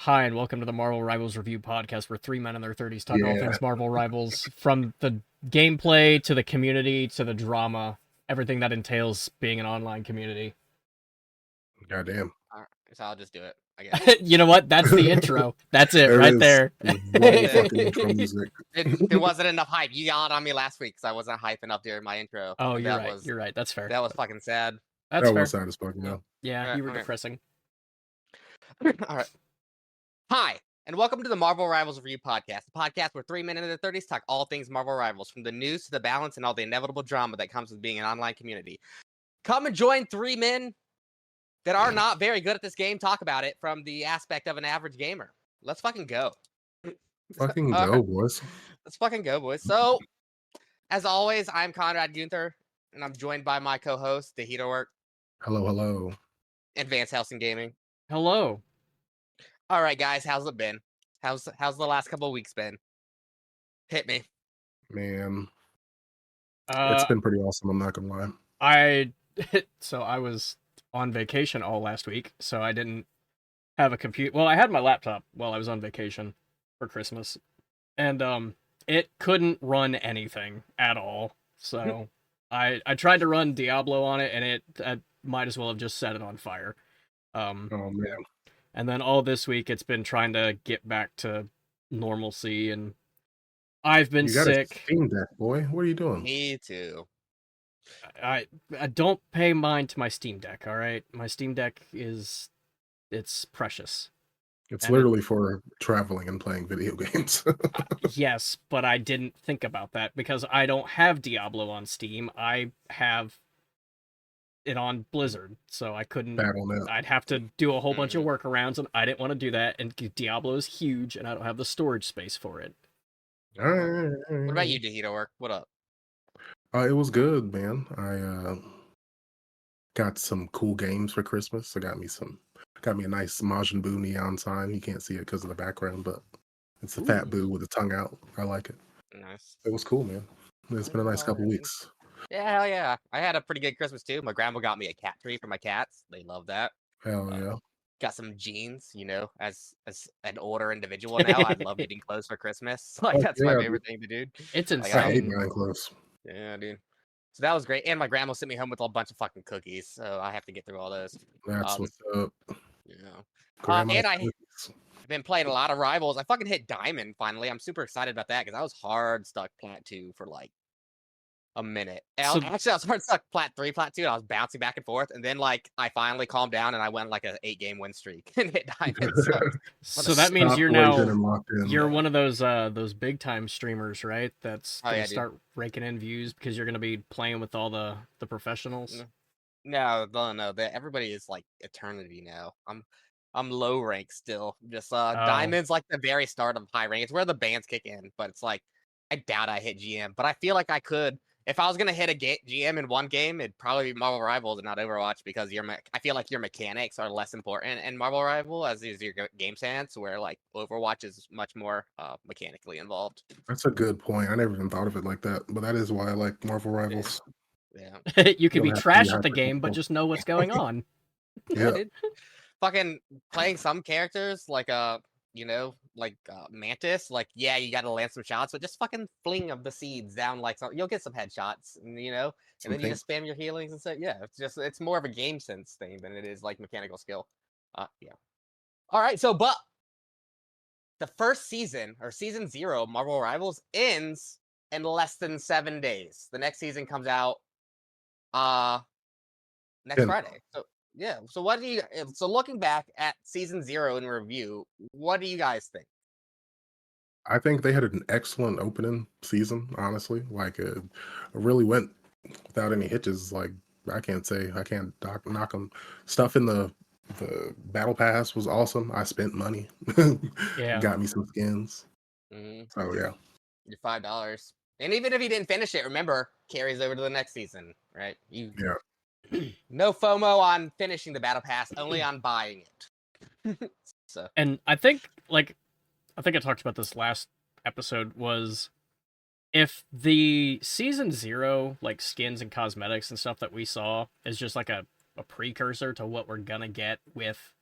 Hi, and welcome to the Marvel Rivals Review Podcast, where three men in their 30s talk all Yeah. things Marvel Rivals, from the gameplay to the community to the drama, everything that entails being an online community. Goddamn. All right, so I'll just do it, I guess. You know what? That's the intro. That's it There right is there. no fucking intro music. There wasn't enough hype. You yelled on me last week because I wasn't hyping up during my intro. Oh, and you're that right. Was, You're right. That's fair. That was fucking sad. That's That fair. was sad as fuck, yeah. Yeah, you were Okay. depressing. All right. Hi, and welcome to the Marvel Rivals Review Podcast, a podcast where three men in their 30s talk all things Marvel Rivals, from the news to the balance and all the inevitable drama that comes with being an online community. Come and join three men that are not very good at this game talk about it from the aspect of an average gamer. Let's fucking go. Fucking All go, right. boys. Let's fucking go, boys. So, as always, I'm Conrad Gunther, and I'm joined by my co-host, The Heater Work, Hello, hello. and Vance Helsing Gaming. Hello. All right, guys, how's it been? How's the last couple of weeks been? Hit me. Man, it's been pretty awesome, I'm not gonna lie. I was on vacation all last week, so I didn't have a computer. Well, I had my laptop while I was on vacation for Christmas, and it couldn't run anything at all. So I tried to run Diablo on it, and I might as well have just set it on fire. Oh man. And then all this week, it's been trying to get back to normalcy, and I've been You got sick. a Steam Deck, boy. What are you doing? Me too. I don't pay mind to my Steam Deck, all right? My Steam Deck it's precious. It's And literally for traveling and playing video games. Yes, but I didn't think about that because I don't have Diablo on Steam. I have it on Blizzard, so I couldn't. Battle.net. I'd have to do a whole bunch of workarounds, and I didn't want to do that. And Diablo is huge, and I don't have the storage space for it. What about you, The Heater Work? What up? It was good, man. I got some cool games for Christmas. I got me a nice Majin Buu neon sign. You can't see it because of the background, but it's a fat boo with a tongue out. I like it. Nice. It was cool, man. It's been a nice couple weeks. Yeah, hell yeah. I had a pretty good Christmas too. My grandma got me a cat tree for my cats. They love that. Hell yeah. Got some jeans, as an older individual now. I love getting clothes for Christmas. Like, that's my yeah, favorite thing to do. It's Like, I hate insane. buying clothes. Yeah, dude. So that was great. And my grandma sent me home with a bunch of fucking cookies. So I have to get through all those. That's what's up. Yeah. Grandma's And I've cookies. been playing a lot of Rivals. I fucking hit Diamond finally. I'm super excited about that because I was hard stuck Plat 2 for like a minute. So- Actually, I was hard stuck Plat 3, Plat 2, and I was bouncing back and forth. And then like I finally calmed down and I went like an 8-game win streak and hit Diamond. So that means Stop you're waiting now and locked in. you're one of those big time streamers, right? That's Oh, gonna yeah, dude. start raking in views because you're gonna be playing with all the professionals. No. Everybody is like eternity now. I'm low rank still. Just Diamond's like the very start of high rank. It's where the bans kick in, but it's like I doubt I hit GM, but I feel like I could. If I was gonna hit a GM in one game, it'd probably be Marvel Rivals and not Overwatch because I feel like your mechanics are less important in Marvel Rival as is your game stance, where like Overwatch is much more mechanically involved. That's a good point. I never even thought of it like that, but that is why I like Marvel Rivals. Yeah. You could be Don't have to be trash at the game, but hyper-technical. just know what's going on. Yeah. Dude. Fucking playing some characters like Mantis, like yeah, you gotta land some shots, but just fucking fling of the seeds down like you'll get some headshots, and then you just spam your healings and say, yeah, it's more of a game sense thing than it is like mechanical skill. Yeah. All right, so but the first season or season 0 of Marvel Rivals ends in less than 7 days. The next season comes out next 10. Friday. So yeah. So looking back at season 0 in review, what do you guys think? I think they had an excellent opening season, honestly. Like, it really went without any hitches. Like, I can't knock them. Stuff in the battle pass was awesome. I spent money. Yeah. Got me some skins. So, yeah. Your $5. And even if you didn't finish it, remember, carries over to the next season, right? Yeah. No FOMO on finishing the battle pass, only on buying it. So And I think I talked about this last episode, was if the season 0 like skins and cosmetics and stuff that we saw is just like a precursor to what we're gonna get with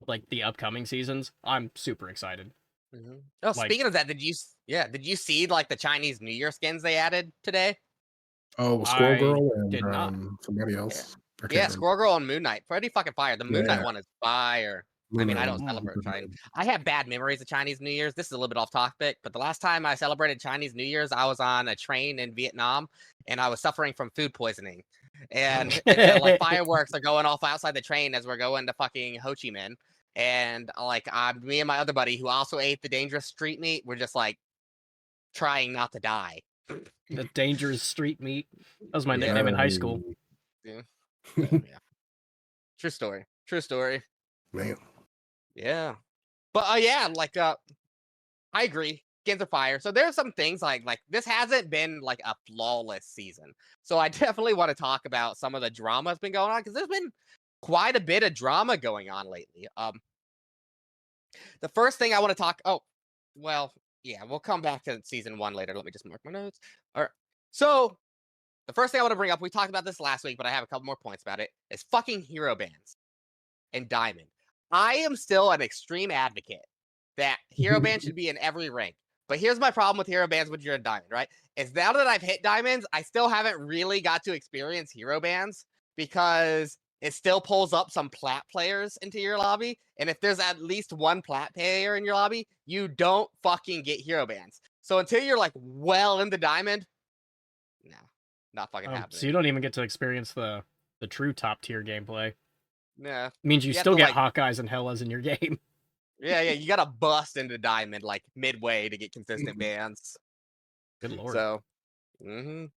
like the upcoming seasons, I'm super excited. Oh, Like- speaking of that, did you see like the Chinese New Year skins they added today? Oh, Squirrel I Girl did not. and somebody else. I can't Yeah, remember. Squirrel Girl and Moon Knight. Pretty fucking fire. The Moon Knight Yeah. one is fire. I mean, I don't Mm. celebrate Chinese. I have bad memories of Chinese New Year's. This is a little bit off topic, but the last time I celebrated Chinese New Year's, I was on a train in Vietnam, and I was suffering from food poisoning. And like fireworks are going off outside the train as we're going to fucking Ho Chi Minh. And like me and my other buddy, who also ate the dangerous street meat, we're just like trying not to die. The dangerous street meat. That was my Yeah. nickname in high school. Yeah. Yeah. True story. True story. Man. Yeah. But yeah, like I agree. Skins are fire. So there's some things like this hasn't been like a flawless season. So I definitely want to talk about some of the drama that's been going on because there's been quite a bit of drama going on lately. The first thing I want to talk well, yeah, we'll come back to season 1 later. Let me just mark my notes. All right. So the first thing I want to bring up, we talked about this last week, but I have a couple more points about it, is fucking hero bans and Diamond. I am still an extreme advocate that hero bans should be in every rank. But here's my problem with hero bans when you're a Diamond, right? Is now that I've hit Diamonds, I still haven't really got to experience hero bans because it still pulls up some plat players into your lobby. And if there's at least one plat player in your lobby, you don't fucking get hero bans. So until you're like well into Diamond, no, not fucking happening. So you don't even get to experience the true top tier gameplay. Nah. Means you You have still to, get like- Hawkeyes and Hellas in your game. Yeah, you gotta bust into Diamond like midway to get consistent bans. Good lord. So, so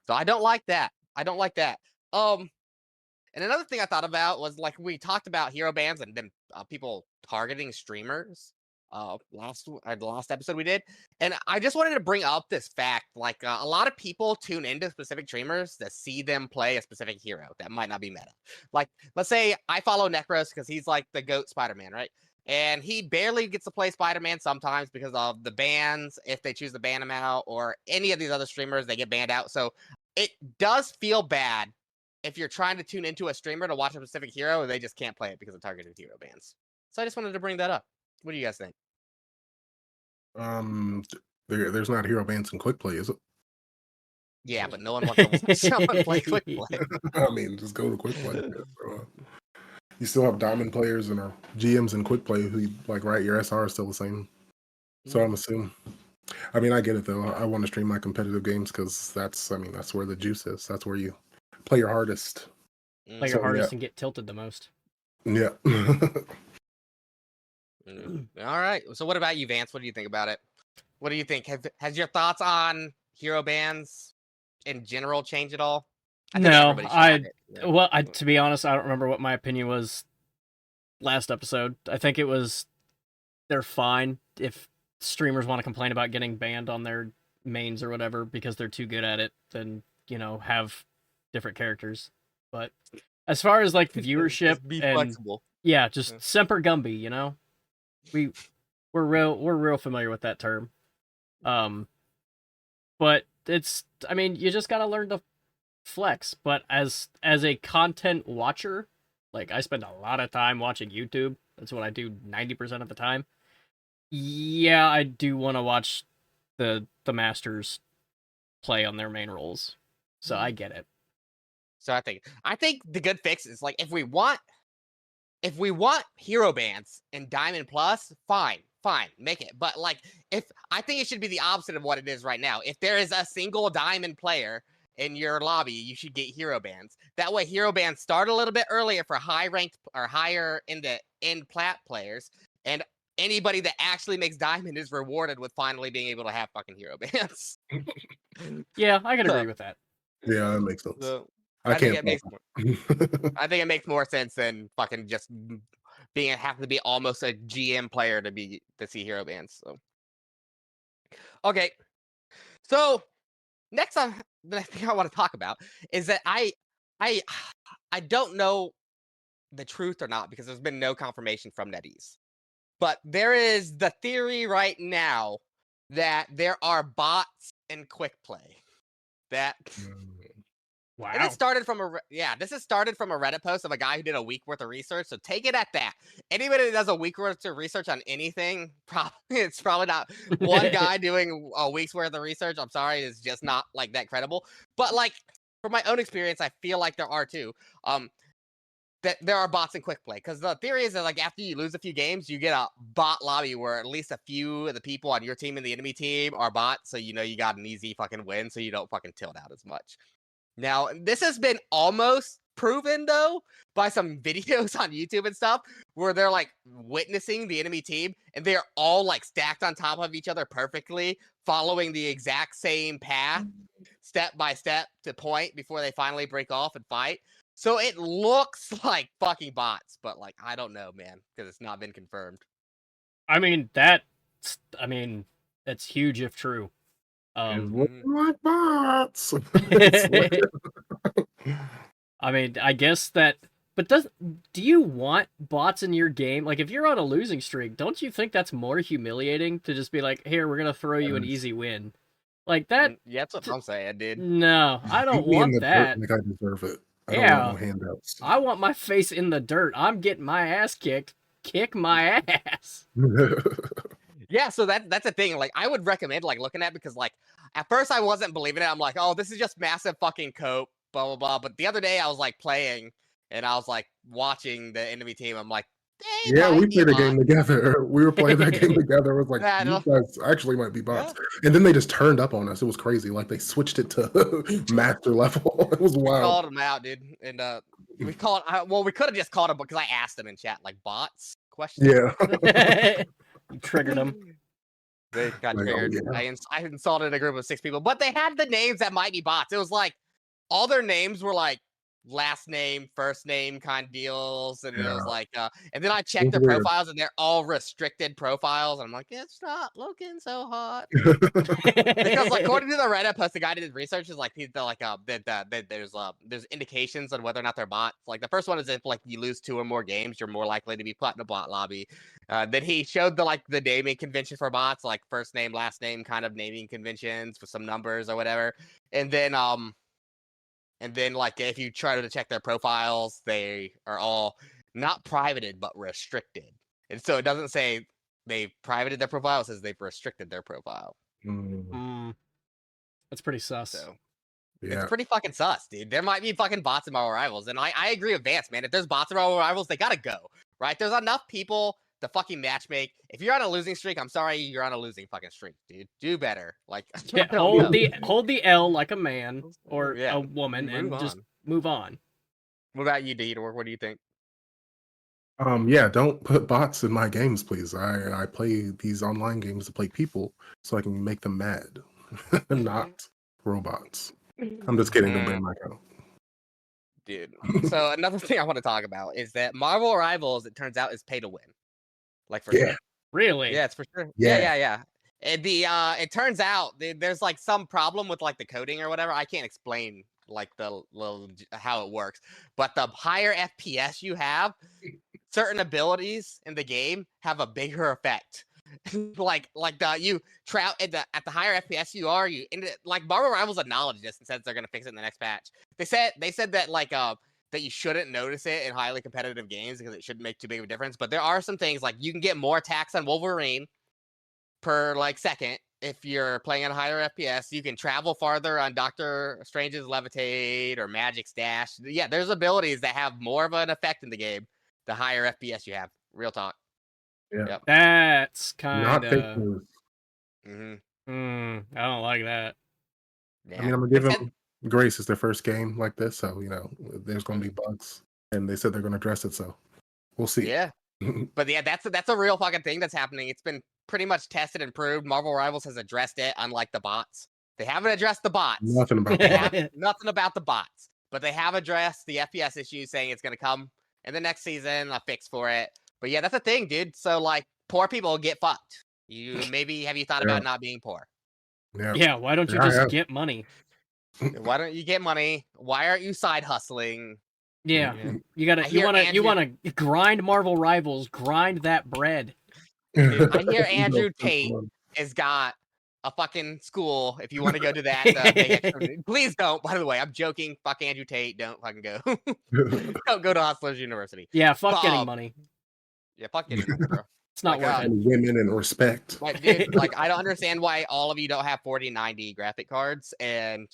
I don't like that. I don't like that. And another thing I thought about was like we talked about hero bans and then people targeting streamers. The last episode we did, and I just wanted to bring up this fact. Like a lot of people tune into specific streamers to see them play a specific hero that might not be meta. Like, let's say I follow Necros because he's like the GOAT Spider-Man, right? And he barely gets to play Spider-Man sometimes because of the bans, if they choose to ban him out, or any of these other streamers, they get banned out. So it does feel bad if you're trying to tune into a streamer to watch a specific hero and they just can't play it because of targeted hero bans. So I just wanted to bring that up. What do you guys think? There's not hero bans in quick play, is it? Yeah, but no one wants to watch someone play quick play. I mean, just go to quick play. You still have diamond players and our GMs in quick play who like, right? Your SR is still the same. So I'm assuming. I mean, I get it though. I want to stream my competitive games because that's where the juice is. That's where you play your hardest. Play your hardest and get tilted the most. Yeah. All right. So what about you, Vance? What do you think about it? What do you think? Has your thoughts on hero bans in general changed at all? No, to be honest, I don't remember what my opinion was last episode. I think it was they're fine if streamers want to complain about getting banned on their mains or whatever because they're too good at it, then have different characters. But as far as like viewership be and flexible. Yeah, just Semper Gumby, we're real familiar with that term. But you just gotta learn to flex. But as a content watcher, like I spend a lot of time watching YouTube. That's what I do 90% of the time. Yeah, I do want to watch the masters play on their main roles. So I get it. So I think the good fix is like if we want hero bans in Diamond Plus, fine, make it. But like I think it should be the opposite of what it is right now. If there is a single Diamond player in your lobby, you should get hero bans. That way hero bans start a little bit earlier for high ranked or higher in the end plat players, and anybody that actually makes Diamond is rewarded with finally being able to have fucking hero bans. Yeah, I can agree with that. Yeah, that makes sense. So, I think can't. I think it makes more sense than fucking just have to be almost a GM player to see hero bans. So, okay. So next the next thing I want to talk about is that I don't know the truth or not because there's been no confirmation from NetEase. But there is the theory right now that there are bots in quick play. That Wow. And it started from this is started from a Reddit post of a guy who did a week worth of research. So take it at that. Anybody that does a week worth of research on anything, it's probably not one guy doing a week's worth of research. I'm sorry, is just not like that credible. But like from my own experience, I feel like there are too. That there are bots in quick play, because the theory is that like after you lose a few games, you get a bot lobby where at least a few of the people on your team and the enemy team are bots, so you know you got an easy fucking win, so you don't fucking tilt out as much. Now, this has been almost proven, though, by some videos on YouTube and stuff, where they're, like, witnessing the enemy team, and they're all, like, stacked on top of each other perfectly, following the exact same path, step by step, to point before they finally break off and fight. So it looks like fucking bots, but, like, I don't know, man, because it's not been confirmed. I mean, that's huge if true. It's looking like bots. I mean, I guess that, but do you want bots in your game? Like, if you're on a losing streak, don't you think that's more humiliating to just be like, here, we're gonna throw you an easy win? Like that. Yeah, that's what I'm saying, dude. No, I don't Keep me in want the that. dirt like I deserve it. I Yeah. don't want no handouts. I want my face in the dirt. I'm getting my ass kicked. Kick my ass. Yeah, so that's a thing. Like, I would recommend like looking at, because like at first I wasn't believing it. I'm like, oh, this is just massive fucking cope, blah blah blah. But the other day I was like playing and I was like watching the enemy team. I'm like, they Yeah, we might be played a bots. game together. We were playing that game together. It was like, Yeah, you guys actually might be bots. And then they just turned up on us. It was crazy. Like they switched it to master level. It was We wild. called them out, dude, and we called. Well, we could have just called them because I asked them in chat, like bots question. Yeah. You triggered them. They got Like, oh, triggered. yeah. I insulted a group of 6 people, but they had the names that might be bots. It was like all their names were like last name, first name kind of deals, and it was Yeah. like, and then I checked their weird. profiles, and they're all restricted profiles. And I'm like, it's not looking so hot. Because like according to the Reddit post, the guy did research is like there's indications on whether or not they're bots. Like the first one is if like you lose 2 or more games, you're more likely to be put in a bot lobby. Then he showed the naming convention for bots, like first name, last name kind of naming conventions with some numbers or whatever. And then like if you try to check their profiles, they are all not privated but restricted. And so it doesn't say they've privated their profile, it says they've restricted their profile. That's pretty sus. So Yeah. it's pretty fucking sus, dude. There might be fucking bots in Marvel Rivals. And I agree with Vance, man. If there's bots in Marvel Rivals, they gotta go. Right? There's enough people to fucking matchmake. If you're on a losing streak, I'm sorry, you're on a losing fucking streak, dude. Do better. Like Yeah, hold the L like a man or Yeah, a woman and move just on. move on. What about you, Deedor? What do you think? Yeah, don't put bots in my games, please. I play these online games to play people so I can make them mad, not robots. I'm just kidding. Don't ban my account. Dude. So another thing I want to talk about is that Marvel Rivals, it turns out, is pay to win. Like for Yeah. sure. Really? Yeah, it's for sure. Yeah. Yeah. And it turns out there's like some problem with like the coding or whatever. I can't explain like how it works, but the higher FPS you have, certain abilities in the game have a bigger effect. like you trout at the higher FPS you are, like Marvel Rivals acknowledged this and says they're gonna fix it in the next patch. They said that like that you shouldn't notice it in highly competitive games because it shouldn't make too big of a difference. But there are some things like you can get more attacks on Wolverine per like second if you're playing at a higher FPS. You can travel farther on Doctor Strange's Levitate or Magic's Dash. Yeah, there's abilities that have more of an effect in the game the higher FPS you have. Real talk. Yeah. Yep. That's Not kind fake of. news. Mm-hmm. I don't like that. Yeah. I mean, I'm gonna give them grace. It's their first game like this, so there's gonna be bugs, and they said they're gonna address it. So we'll see. Yeah. But yeah, that's a real fucking thing that's happening. It's been pretty much tested and proved. Marvel Rivals has addressed it, unlike the bots. They haven't addressed the bots. Nothing about They that. have nothing about the bots, but they have addressed the FPS issue, saying it's going to come in the next season, a fix for it. But yeah, that's the thing, dude. So like, poor people get fucked. Have you thought about not being poor? Yeah. Yeah, why don't you Yeah, I just have. get money? Why don't you get money? Why aren't you side hustling? Yeah, Yeah. you wanna grind Marvel Rivals, grind that bread. I hear Andrew Tate has got a fucking school if you want to go to that. Please don't. By the way, I'm joking. Fuck Andrew Tate. Don't fucking go. Don't go to Hustlers University. Yeah, fuck But, getting money. Yeah, fuck getting money, bro. It's not worth it. And women and respect. Like, dude, like I don't understand why all of you don't have 4090 graphic cards, and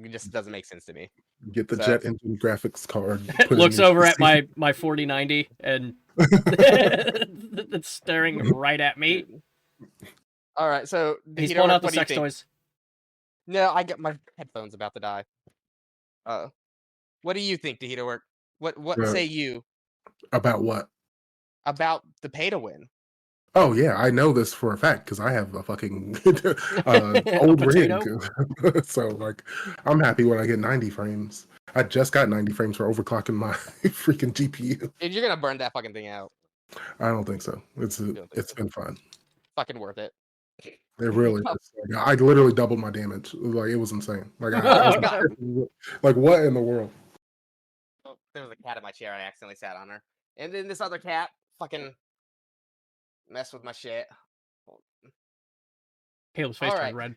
it just doesn't make sense to me. Get the So- jet engine graphics card. put it Looks in your over at PC. my 4090 and it's staring right at me. All right, so He's Tahito, pulling out the what do you sex think? toys. No, I get my headphones about to die. What do you think, Tahito Work? What Yeah. say you About what? about the pay to win? Oh yeah, I know this for a fact because I have a fucking old rig. potato? So like, I'm happy when I get 90 frames. I just got 90 frames for overclocking my freaking GPU. Dude, you're gonna burn that fucking thing out. I don't think so. It's think it's so. been fun. Fucking worth it. It really is. Like, I literally doubled my damage. Like it was insane. Like I was like, what in the world? Oh, there was a cat in my chair. I accidentally sat on her, and then this other cat fucking messed with my shit. Caleb's face Alright. turned red.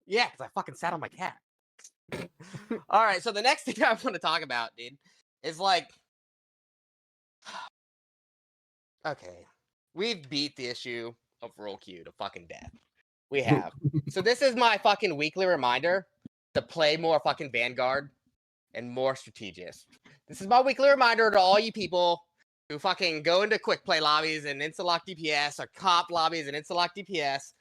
Yeah, because I fucking sat on my cat. All right, so the next thing I want to talk about, dude, is like, okay, we've beat the issue of roll queue to fucking death. We have. So this is my fucking weekly reminder to play more fucking Vanguard and more Strategist. This is my weekly reminder to all you people who fucking go into quick play lobbies and insta-lock DPS or comp lobbies and insta-lock DPS.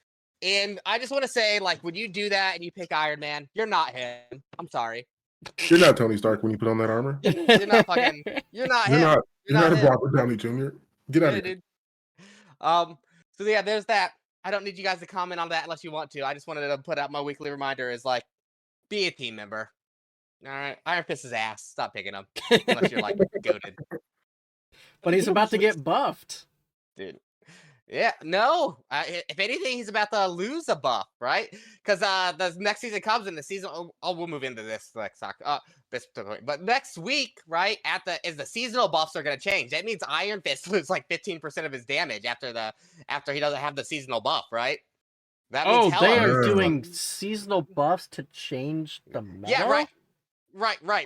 And I just want to say, like, when you do that and you pick Iron Man, you're not him. I'm sorry. You're not Tony Stark when you put on that armor. You're not fucking. You're not You're him. not. You're not him. Robert Downey Jr. Get out Yeah, of here. dude. So yeah, there's that. I don't need you guys to comment on that unless you want to. I just wanted to put out my weekly reminder is like, be a team member. All right, Iron Fist his ass. Stop picking him unless you're like goated, But he's about to get buffed. dude. Yeah, no. If anything, he's about to lose a buff, right? Because the next season comes and the season. We'll move into this next talk. But next week, right? Is the seasonal buffs are going to change. That means Iron Fist loses like 15% of his damage after he doesn't have the seasonal buff, right? That means Oh, they Hela- are doing seasonal buffs to change the meta? Yeah, right.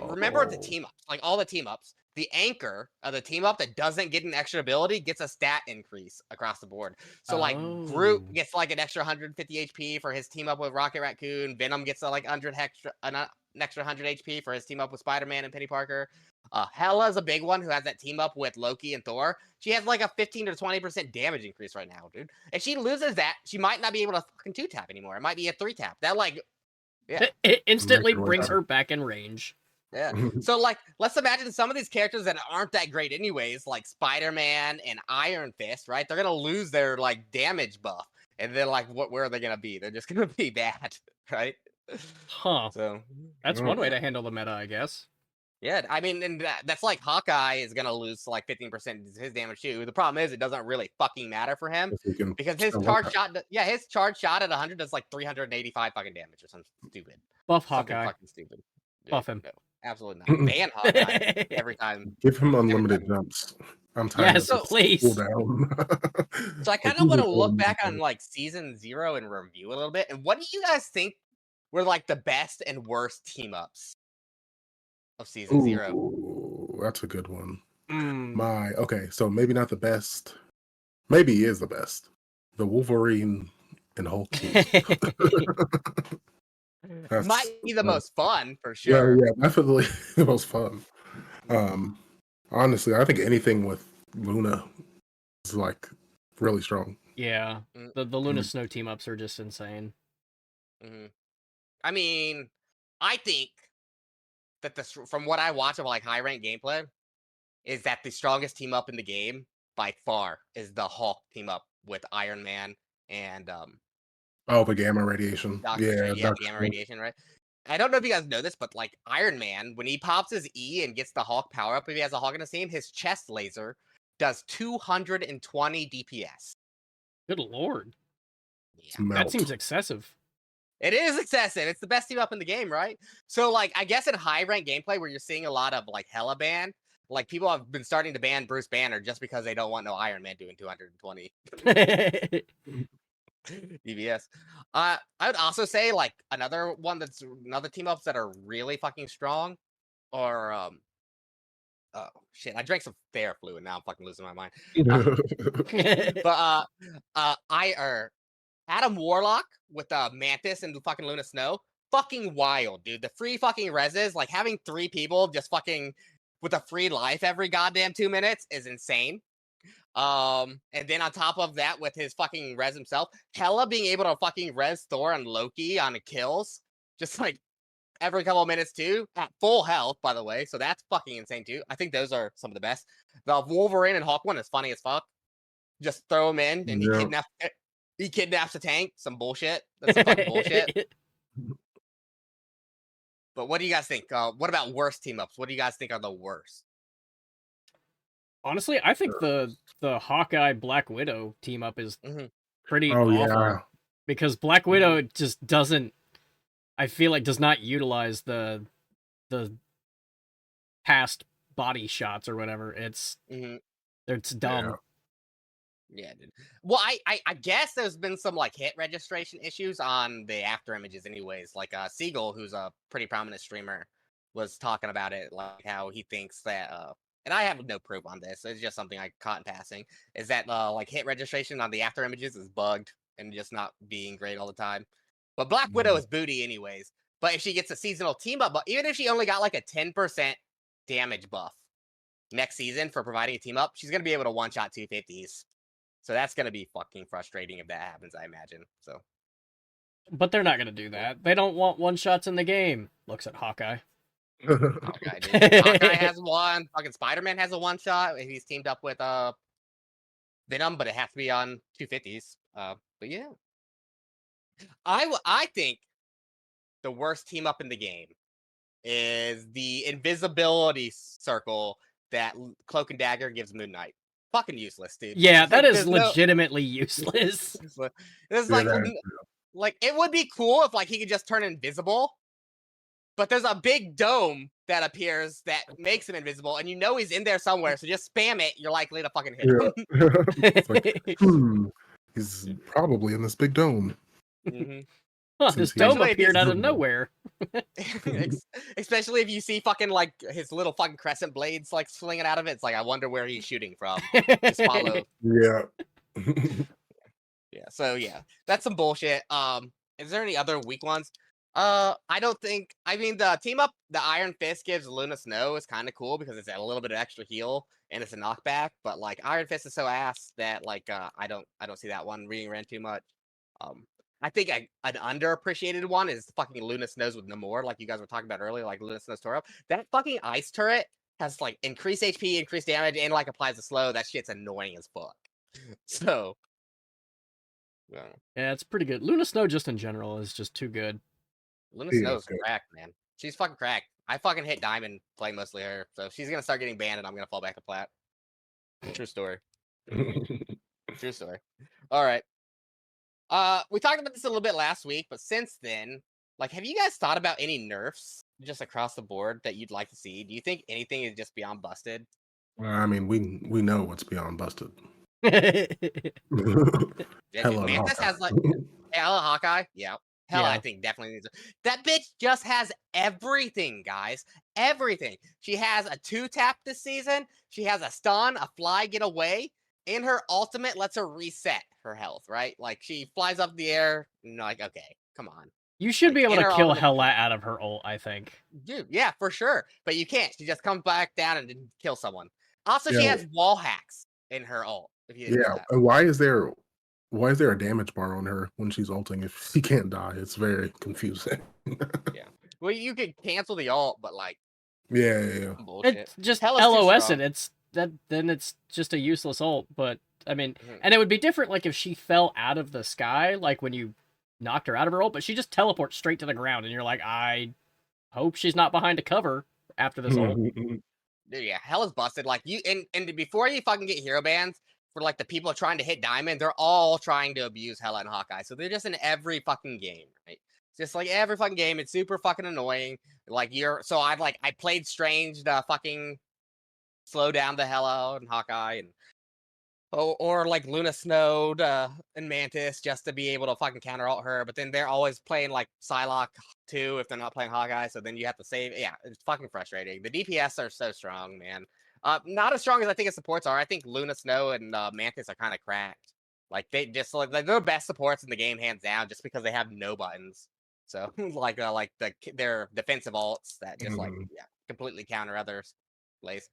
Remember the Oh. team ups, like all the team ups. The anchor of the team up that doesn't get an extra ability gets a stat increase across the board. So like Oh. Groot gets like an extra 150 HP for his team up with Rocket Raccoon. Venom gets like an extra 100 HP for his team up with Spider-Man and Penny Parker. Hela's a big one who has that team up with Loki and Thor. She has like a 15 to 20% damage increase right now, dude. If she loses that, she might not be able to fucking 2-tap anymore. It might be a 3-tap. That like, It instantly Make it brings work. her back in range. yeah. So, like, let's imagine some of these characters that aren't that great anyways, like Spider-Man and Iron Fist, right? They're gonna lose their like damage buff, and then like, where are they gonna be? They're just gonna be bad, right? Huh. So, That's one way to handle the meta, I guess. yeah, I mean, and that's like Hawkeye is gonna lose like 15% of his damage too. The problem is it doesn't really fucking matter for him If we can because his still charge work shot, his charge shot at 100 does like 385 fucking damage or something stupid. Buff Something Hawkeye. fucking stupid. Buff him. No, absolutely not. Ban Hawkeye every time. Give him unlimited Everybody. jumps. I'm tired Yes, of this please. cooldown. So I kind of want to look back on like season 0 and review a little bit. And what do you guys think were like the best and worst team ups of season 0? Ooh, that's a good one. Mm. Okay, so maybe not the best. Maybe he is the best. The Wolverine and Hulk team. That's- Might be the uh, most fun for Yeah, sure. yeah, definitely the most fun. Honestly, I think anything with Luna is like really strong. Yeah. Mm. The Luna Snow team ups are just insane. Mhm. I mean, I think that from what I watch of like high rank gameplay, is that the strongest team up in the game by far is the Hulk team up with Iron Man and Oh, the gamma radiation. Doctor Yeah, Strange, Doctor gamma Strange. radiation, right? I don't know if you guys know this, but like Iron Man, when he pops his E and gets the Hulk power up, if he has a Hulk in his team, his chest laser does 220 DPS. Good lord. Yeah. That Melt. seems excessive. It is excessive. It's the best team up in the game, right? So, like, I guess in high rank gameplay where you're seeing a lot of like Hela ban, like people have been starting to ban Bruce Banner just because they don't want no Iron Man doing 220. EBS. I would also say like another team ups that are really fucking strong, or oh shit, I drank some fair fluid. Now I'm fucking losing my mind. But Adam Warlock with Mantis and fucking Luna Snow, fucking wild, dude. The free fucking reses, like having 3 people just fucking with a free life every goddamn 2 minutes is insane. And then on top of that, with his fucking res himself, Hela being able to fucking res Thor and Loki on the kills, just like every couple of minutes too, at full health, by the way. So that's fucking insane too. I think those are some of the best. The Wolverine and Hawk one is funny as fuck. Just throw him in and he kidnaps a tank. Some bullshit. That's some fucking bullshit. But what do you guys think? What about worst team ups? What do you guys think are the worst? Honestly, I think the Hawkeye Black Widow team up is pretty Oh, awful. yeah. Because Black Widow just doesn't, I feel like, does not utilize the past body shots or whatever. It's dumb. Yeah, dude. Well, I guess there's been some like hit registration issues on the after images, anyways. Like Siegel, who's a pretty prominent streamer, was talking about it, like how he thinks that and I have no proof on this, it's just something I caught in passing, is that like hit registration on the after images is bugged and just not being great all the time. But Black Widow is booty anyways. But if she gets a seasonal team up, even if she only got like a 10% damage buff next season for providing a team up, she's gonna be able to one-shot 250s. So that's gonna be fucking frustrating if that happens, I imagine. So, but they're not gonna do that. They don't want one shots in the game. Looks at Hawkeye. Hawkeye, dude. Hawkeye has one. Fucking Spider-Man has a one shot. He's teamed up with Venom, but it has to be on 250s. But yeah, I think the worst team up in the game is the invisibility circle that Cloak and Dagger gives Moon Knight. Fucking useless, dude. Yeah, that is legitimately useless. It's like it would be cool if like he could just turn invisible, but there's a big dome that appears that makes him invisible, and you know he's in there somewhere. So just spam it. You're likely to fucking hit him. It's like, he's probably in this big dome. Huh, this dome appeared out of nowhere. Especially if you see fucking like his little fucking crescent blades like slinging out of it. It's like I wonder where he's shooting from. Just follow. Yeah. Yeah. So yeah, that's some bullshit. Is there any other weak ones? I don't think. I mean, the team up, the Iron Fist gives Luna Snow is kind of cool because it's a little bit of extra heal and it's a knockback. But like Iron Fist is so ass that like I don't see that one being ran too much. I think an underappreciated one is fucking Luna Snows with Namor, like you guys were talking about earlier, like Luna Snow's Toro. That fucking ice turret has like increased HP, increased damage, and like applies a slow. That shit's annoying as fuck. So, yeah, it's pretty good. Luna Snow just in general is just too good. Luna Snow's cracked, man. She's fucking cracked. I fucking hit Diamond playing mostly her, so if she's gonna start getting banned and I'm gonna fall back to plat. True story. True story. All right. We talked about this a little bit last week, but since then, like, have you guys thought about any nerfs just across the board that you'd like to see? Do you think anything is just beyond busted? Well, I mean, we know what's beyond busted. Yeah, Hela Mantis has like Hela Hawkeye. Yeah. Hela, I think definitely needs that bitch just has everything, guys. Everything. She has a 2-tap this season. She has a stun, a fly, get away. And her ultimate lets her reset her health, right? Like she flies up the air, and you're like, okay, come on. You should be able to kill Hela out of her ult, I think. Dude, yeah, for sure. But you can't. She just comes back down and kill someone. Also, she has wall hacks in her ult. Yeah, and why is there a damage bar on her when she's ulting if she can't die? It's very confusing. Yeah. Well, you could cancel the ult, but like, yeah. Bullshit. It's just LOS it. Then it's just a useless ult. But I mean, and it would be different like if she fell out of the sky, like when you knocked her out of her ult, but she just teleports straight to the ground, and you're like, I hope she's not behind a cover after this ult. Yeah, Hela's busted. Like you, and before you fucking get hero bans for like the people trying to hit Diamond, they're all trying to abuse Hela and Hawkeye. So they're just in every fucking game, right? Just like every fucking game, it's super fucking annoying. Like I played Strange to fucking slow down the Hela and Hawkeye, and or like Luna Snowed and Mantis just to be able to fucking counter alt her, but then they're always playing like Psylocke too if they're not playing Hawkeye, so then you have to save. Yeah, it's fucking frustrating. The DPS are so strong, man. Not as strong as I think its supports are. I think Luna Snow and Mantis are kind of cracked. Like they just like they're the best supports in the game hands down, just because they have no buttons. So like their defensive alts that just like completely counter others plays.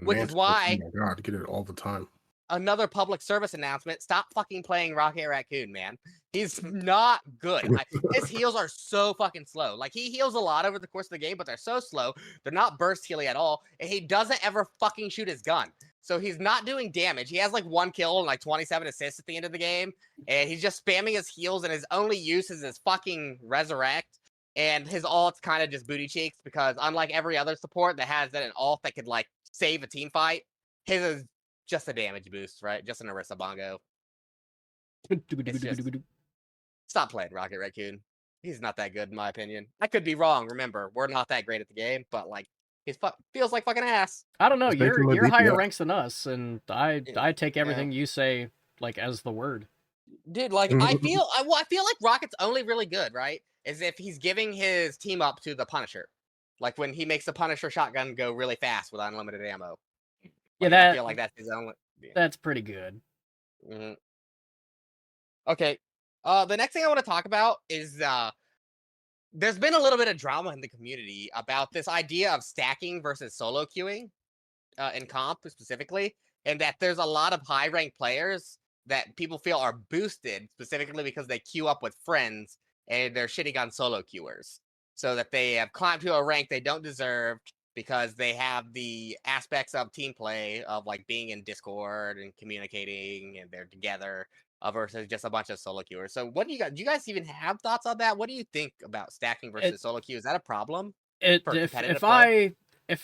Which is why, oh my god, get it all the time. Another public service announcement: stop fucking playing Rocket Raccoon, man. He's not good. His heals are so fucking slow. Like, he heals a lot over the course of the game, but they're so slow. They're not burst healing at all, and he doesn't ever fucking shoot his gun. So he's not doing damage. He has like 1 kill and like 27 assists at the end of the game, and he's just spamming his heals, and his only use is his fucking resurrect. And his ult's kind of just booty cheeks, because unlike every other support that has an ult that could like save a team fight, his is just a damage boost, right? Just an Orisa bongo. Stop playing Rocket Raccoon. He's not that good, in my opinion. I could be wrong. Remember, we're not that great at the game, but like, he feels like fucking ass. I don't know. Just make him a You're higher DPS. ranks than us, and I take everything you say like as the word. Dude, like, I feel like Rocket's only really good, right, is if he's giving his team up to the Punisher. Like when he makes the Punisher shotgun go really fast with unlimited ammo. Like, Yeah, I feel like that's his only. Yeah. That's pretty good. Mm-hmm. Okay. The next thing I want to talk about is there's been a little bit of drama in the community about this idea of stacking versus solo queuing in comp specifically, and that there's a lot of high ranked players that people feel are boosted specifically because they queue up with friends and they're shitting on solo queuers, so that they have climbed to a rank they don't deserve because they have the aspects of team play of like being in Discord and communicating and they're together versus just a bunch of solo queuers. So what do you guys? Do you guys even have thoughts on that? What do you think about stacking versus solo queue? Is that a problem? If I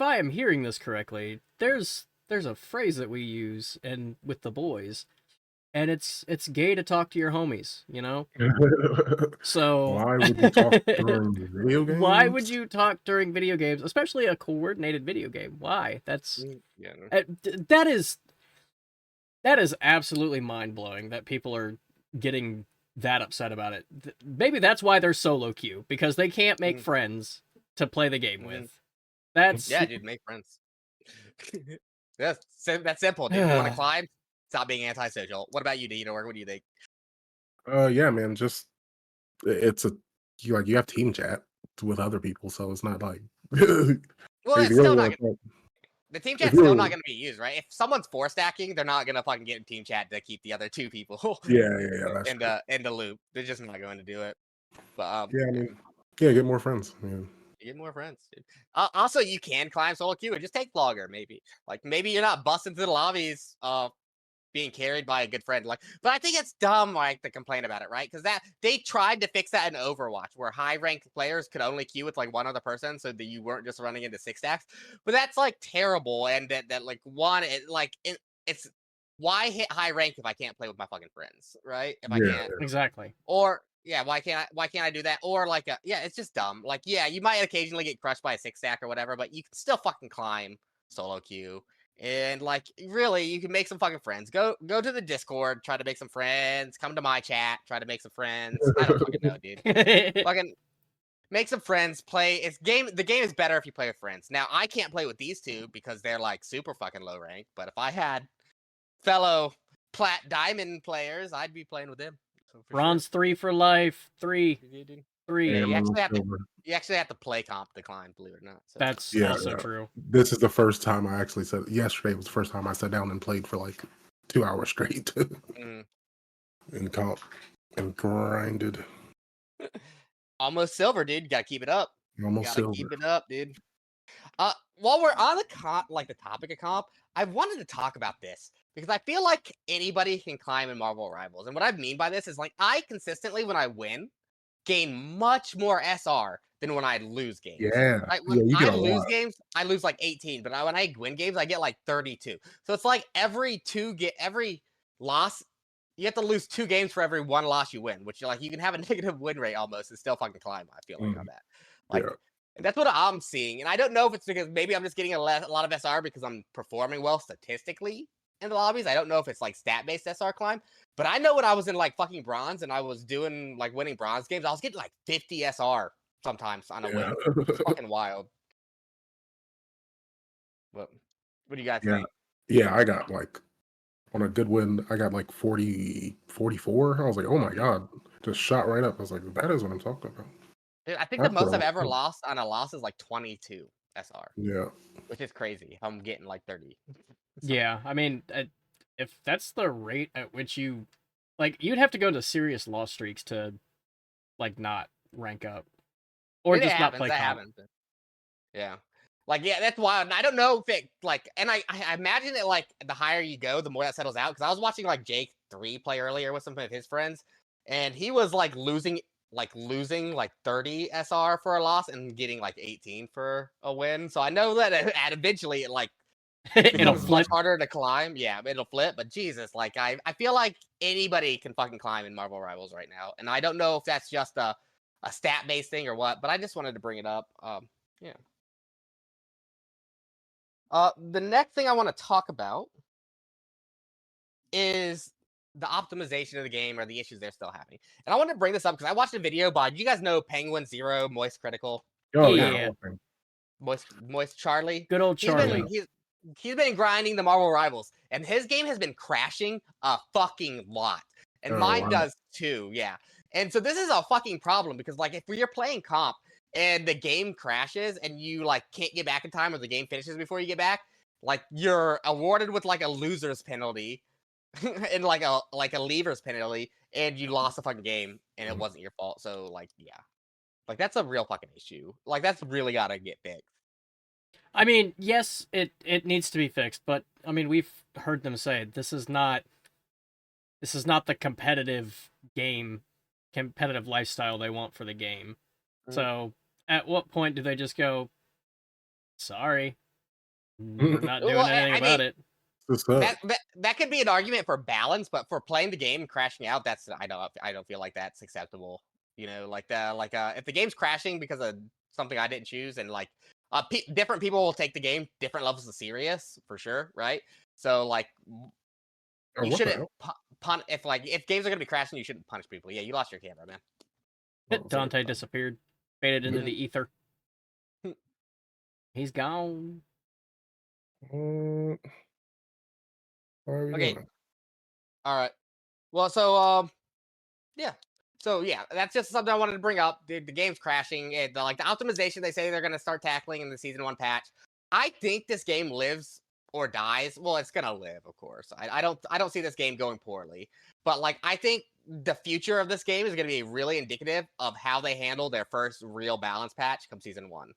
am hearing this correctly, there's a phrase that we use and with the boys, and it's gay to talk to your homies, you know? So why would you talk during video games? Why would you talk during video games, especially a coordinated video game? Why? That's that is absolutely mind-blowing that people are getting that upset about it. Maybe that's why they're solo queue, because they can't make friends to play the game with. That's dude, make friends. That's simple, dude. You want to climb? Stop being antisocial. What about you, Dino? What do you think? Yeah, man. Just it's you have team chat with other people, so it's not like. Well, it's still not. The team chat's still not going to be used, right? If someone's four stacking, they're not going to fucking get in team chat to keep the other two people. in the loop. They're just not going to do it. But get more friends. Yeah. Get more friends, dude. Also, you can climb solo queue and just take Vlogger, maybe. Like, maybe you're not busting through the lobbies being carried by a good friend. Like, but I think it's dumb, like, to complain about it, right? Because that they tried to fix that in Overwatch, where high-ranked players could only queue with like one other person, so that you weren't just running into 6 stacks. But that's like terrible, and that like it's why hit high rank if I can't play with my fucking friends, right? If I can't exactly. Or why can't I do that? Or like it's just dumb. Like, yeah, you might occasionally get crushed by a 6 stack or whatever, but you can still fucking climb solo queue. And like, really, you can make some fucking friends. Go to the Discord, try to make some friends. Come to my chat, try to make some friends. I don't fucking know, dude. Fucking make some friends. Play. The game is better if you play with friends. Now, I can't play with these two because they're like super fucking low rank. But if I had fellow plat diamond players, I'd be playing with them. So Bronze 3 for life. 3. Yeah, you actually have to play comp to climb, believe it or not. So. That's also true. This is the first time I actually said. Yesterday was the first time I sat down and played for like 2 hours straight in comp and grinded. Almost silver, dude. You gotta keep it up. Keep it up, dude. While we're on the topic of comp, I wanted to talk about this because I feel like anybody can climb in Marvel Rivals, and what I mean by this is like I consistently, when I win, gain much more SR than when I lose games. Yeah. Right? When I lose games, I lose like 18, but when I win games, I get like 32. So it's like every loss, you have to lose 2 games for every 1 loss you win, which you can have a negative win rate almost and still fucking climb. I feel like on that. And that's what I'm seeing. And I don't know if it's because maybe I'm just getting a lot of SR because I'm performing well statistically in the lobbies. I don't know if it's like stat-based SR climb, but I know when I was in like fucking bronze and I was doing like winning bronze games, I was getting like 50 SR sometimes on a Yeah. win. It's fucking wild. What do you guys Yeah. think? Yeah, I got like on a good win, I got like 40, 44. I was like, oh my god, just shot right up. I was like, that is what I'm talking about. Dude, I think the That's what most I I've ever want. lost on a loss is like 22 SR, Yeah. which is crazy. I'm getting like 30. Yeah, I mean, if that's the rate at which you, like, you'd have to go to serious loss streaks to, like, not rank up, or It just not happens. play That comp. happens. Yeah. Like, yeah, that's wild. And I don't know if it, like, and I imagine that, like, the higher you go, the more that settles out. Because I was watching, like, Jake 3 play earlier with some of his friends, and he was, like, losing, like, 30 SR for a loss and getting, like, 18 for a win. So I know that eventually it, like, It'll becomes much flip. harder to climb. Yeah, it'll flip. But Jesus, like, I feel like anybody can fucking climb in Marvel Rivals right now. And I don't know if that's just a stat-based thing or what, but I just wanted to bring it up. Yeah. The next thing I want to talk about is the optimization of the game or the issues they're still having. And I want to bring this up because I watched a video by, do you guys know Penguin Zero, Moist Critical, Oh Yeah. yeah. Okay. Moist Charlie? Good old Charlie. He's been grinding the Marvel Rivals, and his game has been crashing a fucking lot. And Oh, mine wow. does too, yeah. And so this is a fucking problem because, like, if you're playing comp and the game crashes and you, like, can't get back in time or the game finishes before you get back, like, you're awarded with, like, a loser's penalty and, like, a leaver's penalty, and you lost the fucking game, and it wasn't your fault. So, like, yeah. Like, that's a real fucking issue. Like, that's really gotta get fixed. I mean, yes, it needs to be fixed, but I mean, we've heard them say this is not the competitive lifestyle they want for the game. So, at what point do they just go, sorry, we're not doing Well, anything I about mean, it? What's up? that could be an argument for balance, but for playing the game and crashing out, that's I don't feel like that's acceptable. You know, like if the game's crashing because of something I didn't choose, and like different people will take the game different levels of serious for sure, right? So like Oh, you what the shouldn't hell? if games are gonna be crashing, you shouldn't punish people. Yeah, you lost your camera, man. Oh, sorry Dante about that. disappeared, faded into Mhm. the ether. He's gone. What are we Okay, doing? all right. Well, so yeah. So yeah, that's just something I wanted to bring up. The game's crashing. Like the optimization they say they're going to start tackling in the season 1 patch. I think this game lives or dies. Well, it's going to live, of course. I don't see this game going poorly. But like I think the future of this game is going to be really indicative of how they handle their first real balance patch come season 1.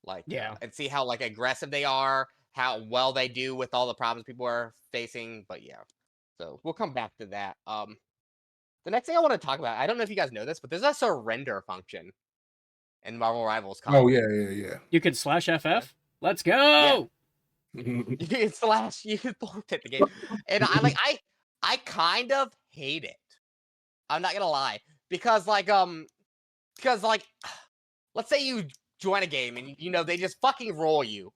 Like Yeah. and see how like aggressive they are, how well they do with all the problems people are facing. But yeah. So we'll come back to that. The next thing I want to talk about, I don't know if you guys know this, but there's a surrender function in Marvel Rivals comp. Oh yeah. You could /FF. Let's go. Yeah. You can slash, you can forfeit the game, and I kind of hate it. I'm not gonna lie because let's say you join a game and you know they just fucking roll you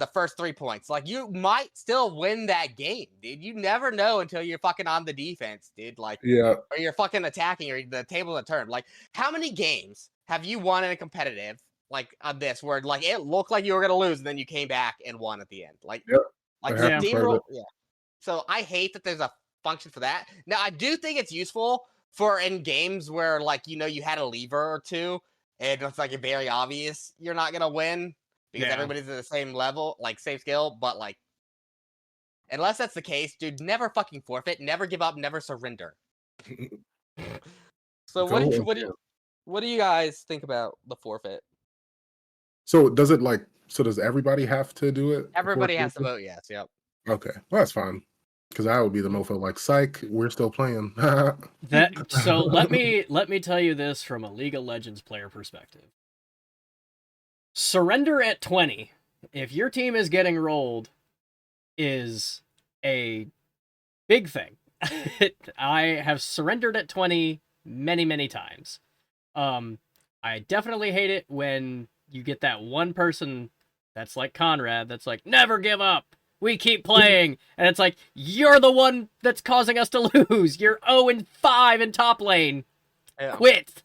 the first 3 points. Like you might still win that game, dude. You never know until you're fucking on the defense, dude. Like Yeah. or you're fucking attacking or the table of turn. Like how many games have you won in a competitive like on this where like it looked like you were gonna lose and then you came back and won at the end? Like Yep. like That happens quite a steamroll. bit. Yeah. So I hate that there's a function for that. Now I do think it's useful for in games where like you know you had a lever or two and it's like very obvious you're not gonna win because Yeah. everybody's at the same level, like same skill. But like, unless that's the case, dude, never fucking forfeit, never give up, never surrender. So what do you guys think about the forfeit? So does it like does everybody have to do it? before Everybody it's has to over? vote yes. Yep. Okay, well that's fine. Because I would be the mofo like, psych, we're still playing. So let me tell you this from a League of Legends player perspective. Surrender at 20. If your team is getting rolled, is a big thing. I have surrendered at 20 many times. I definitely hate it when you get that one person that's like Conrad that's like, never give up. we keep playing. And it's like, you're the one that's causing us to lose. You're 0-5 in top lane. Yeah. Quit.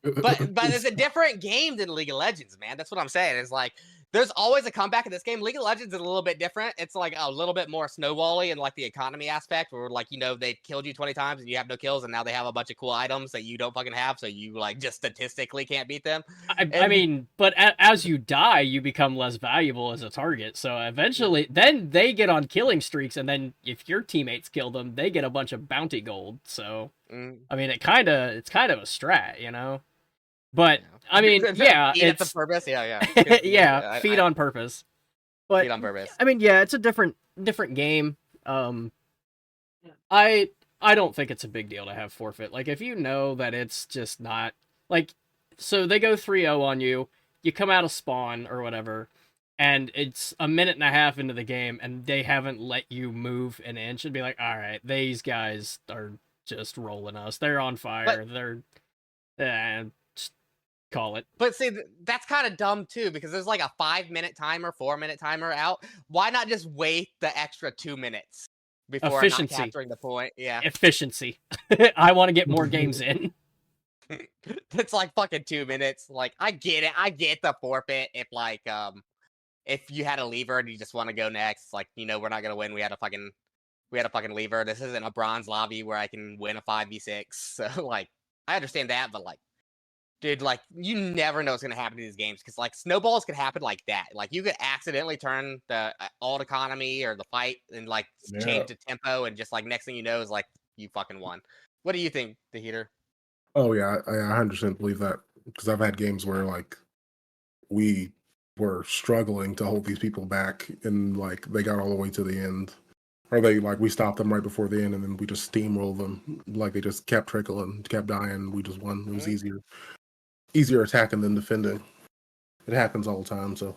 But it's a different game than League of Legends, man. That's what I'm saying. It's like there's always a comeback in this game. League of Legends is a little bit different. It's like a little bit more snowbally and like the economy aspect, where like they killed you 20 times and you have no kills, and now they have a bunch of cool items that you don't fucking have, so you like just statistically can't beat them. I mean, but as you die, you become less valuable as a target. So eventually, then they get on killing streaks, and then if your teammates kill them, they get a bunch of bounty gold. So I mean, it's kind of a strat, you know. But I mean, yeah, it's a purpose. Yeah. Yeah, feed on purpose. But feed on purpose. I mean, yeah, it's a different game. I don't think it's a big deal to have forfeit. Like, if you know that it's just not like, so they go 3-0 on you, you come out of spawn or whatever, and it's a minute and a half into the game, and they haven't let you move an inch, and be like, all right, these guys are just rolling us. They're on fire. They're just call it. But see, that's kind of dumb too, because there's like a 5-minute timer, 4-minute timer out. Why not just wait the extra 2 minutes before not capturing the point? Yeah, efficiency. I want to get more games in. It's like fucking 2 minutes. Like, I get it. I get the forfeit if like if you had a lever and you just want to go next. Like, we're not gonna win. We had a fucking lever. This isn't a bronze lobby where I can win a 5v6. So like, I understand that, but like, dude, like, you never know what's gonna happen in these games, because like snowballs can happen like that. Like, you could accidentally turn the alt economy or the fight and like change the tempo, and just like next thing you know is like you fucking won. What do you think, the Heater? Oh yeah, I 100% believe that, because I've had games where like we were struggling to hold these people back, and like they got all the way to the end, or we stopped them right before the end, and then we just steamrolled them. Like, they just kept trickling, kept dying. We just won. It was easier attacking than defending. It happens all the time. So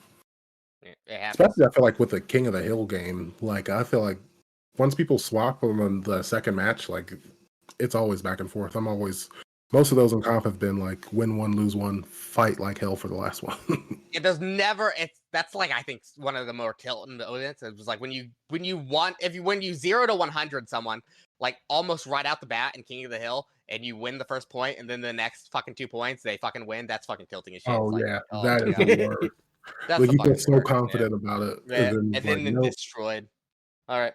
it happens. Especially, I feel like with the King of the Hill game, like I feel like once people swap on the second match, like it's always back and forth. Most of those in comp have been like win one, lose one, fight like hell for the last one. That's like, I think one of the more tilting events. It was like when you 0 to 100 someone, like almost right out the bat in King of the Hill, and you win the first point, and then the next fucking 2 points they fucking win. That's fucking tilting as shit. Oh like, yeah, that is the word. That's like, the you get so word, confident about it, and then destroyed. All right.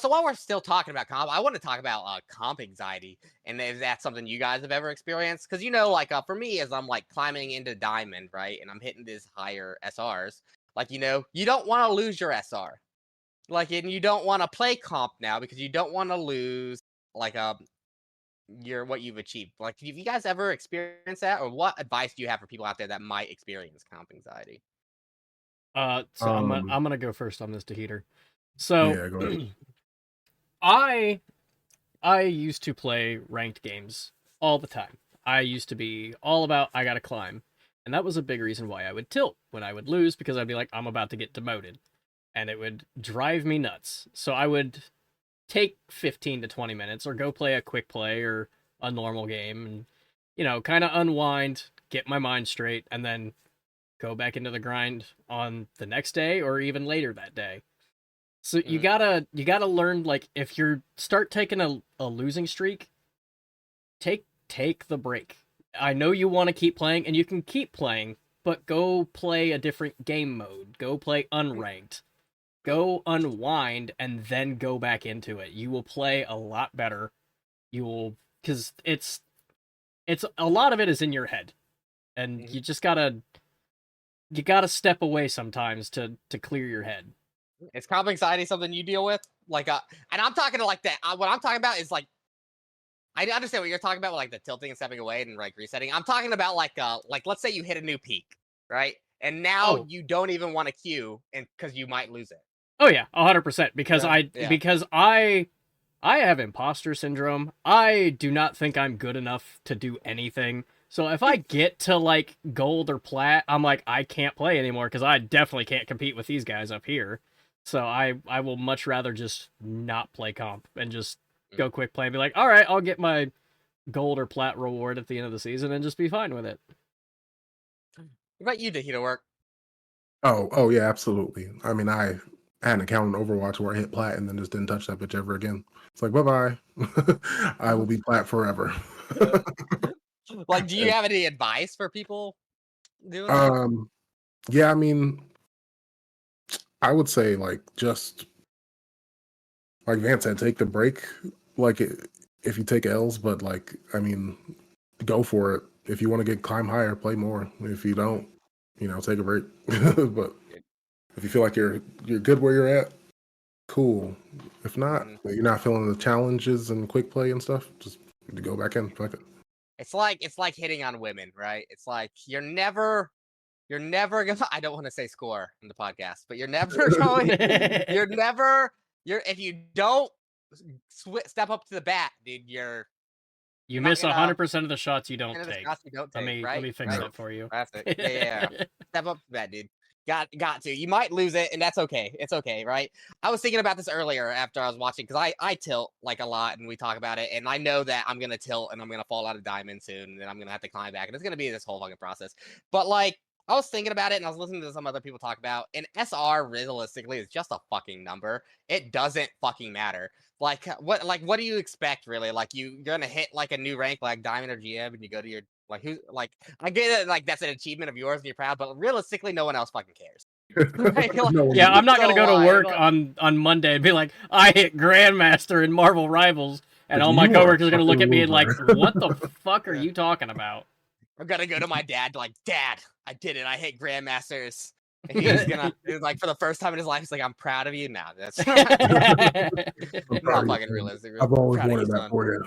So while we're still talking about comp, I want to talk about comp anxiety, and if that's something you guys have ever experienced. Because like for me, as I'm like climbing into diamond, right, and I'm hitting these higher SRs, like you don't want to lose your SR, like, and you don't want to play comp now because you don't want to lose like what you've achieved. Like, have you guys ever experienced that, or what advice do you have for people out there that might experience comp anxiety? So I'm gonna go first on this, Heater. So yeah, go ahead. I used to play ranked games all the time. I used to be all about I gotta climb. And that was a big reason why I would tilt when I would lose, because I'd be like, I'm about to get demoted. And it would drive me nuts. So I would take 15 to 20 minutes or go play a quick play or a normal game and, kind of unwind, get my mind straight, and then go back into the grind on the next day or even later that day. So you gotta learn, like, if you start taking a losing streak, take the break. I know you want to keep playing, and you can keep playing, but go play a different game mode. Go play unranked. Go unwind, and then go back into it. You will play a lot better. Because it's a lot of it is in your head, and you just gotta step away sometimes to clear your head. Is comp anxiety something you deal with? Like, and I'm talking to like that. What I'm talking about is like, I understand what you're talking about, with like the tilting and stepping away and like resetting. I'm talking about like let's say you hit a new peak, right? And now you don't even want to queue, and because you might lose it. Oh yeah, 100%. Because I have imposter syndrome. I do not think I'm good enough to do anything. So if I get to like gold or plat, I'm like, I can't play anymore because I definitely can't compete with these guys up here. So I will much rather just not play comp and just go quick play and be like, all right, I'll get my gold or plat reward at the end of the season and just be fine with it. What about you, Dahita Work? Oh yeah, absolutely. I mean, I had an account on Overwatch where I hit plat and then just didn't touch that bitch ever again. It's like, bye-bye. I will be plat forever. Like, do you have any advice for people doing that? Yeah, I mean, I would say like just like Vance said, take the break. Like if you take L's, but like I mean, go for it. If you want to climb higher, play more. If you don't, take a break. But if you feel like you're good where you're at, cool. If not, you're not feeling the challenges and quick play and stuff, just go back in. Fuck it. It's like hitting on women, right? It's like you're never gonna. I don't want to say score in the podcast, but you're never going. If you don't step up to the bat, dude, you miss 100% of the shots you don't take. Let me fix that for you. That's it. Yeah. Step up to that, dude. Got to. You might lose it, and that's okay. It's okay, right? I was thinking about this earlier after I was watching because I tilt like a lot, and we talk about it, and I know that I'm gonna tilt and I'm gonna fall out of diamond soon, and then I'm gonna have to climb back, and it's gonna be this whole fucking process. But like, I was thinking about it, and I was listening to some other people talk about, and SR realistically is just a fucking number. It doesn't fucking matter. Like what do you expect really? Like you're gonna hit like a new rank like diamond or GM, and you go to your like who's like I get it, like that's an achievement of yours and you're proud, but realistically no one else fucking cares. Yeah, I'm not gonna go to work on Monday and be like, I hit Grandmaster in Marvel Rivals, and all my coworkers are gonna look at me and like, what the fuck are you talking about? I'm gonna go to my dad like, Dad, I did it, I hit Grandmasters. And he's like for the first time in his life, he's like, I'm proud of you. Now that's not fucking realistic. I've always wanted that for you.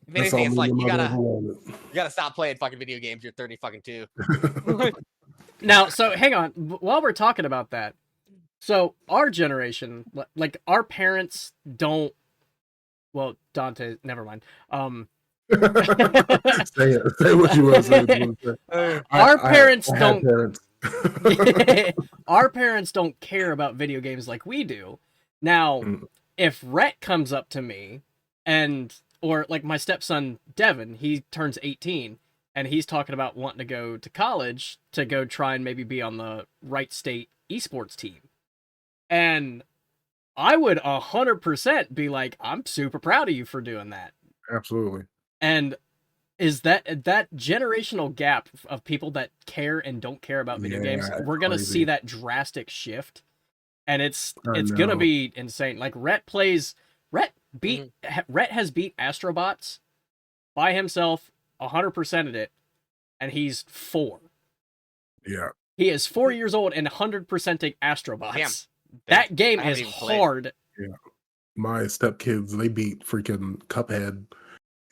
If anything, it's like you gotta stop playing fucking video games. You're 30 fucking 2. Now, so hang on. While we're talking about that, so our generation, like our parents don't. Well, Dante, never mind. Say what you want to say. Our parents don't. Our parents don't care about video games like we do. Now, if Rhett comes up to me or like my stepson Devin, he turns 18 and he's talking about wanting to go to college to go try and maybe be on the Wright State esports team. And I would 100% be like, I'm super proud of you for doing that. Absolutely. And is that generational gap of people that care and don't care about video games, we're going to see that drastic shift. And it's going to be insane. Like Rhett has beat Astrobots by himself, 100%ed it, and he's 4. Yeah. He is 4 years old and 100%ing Astrobots. Damn. That game is hard. Yeah. My stepkids, they beat freaking Cuphead.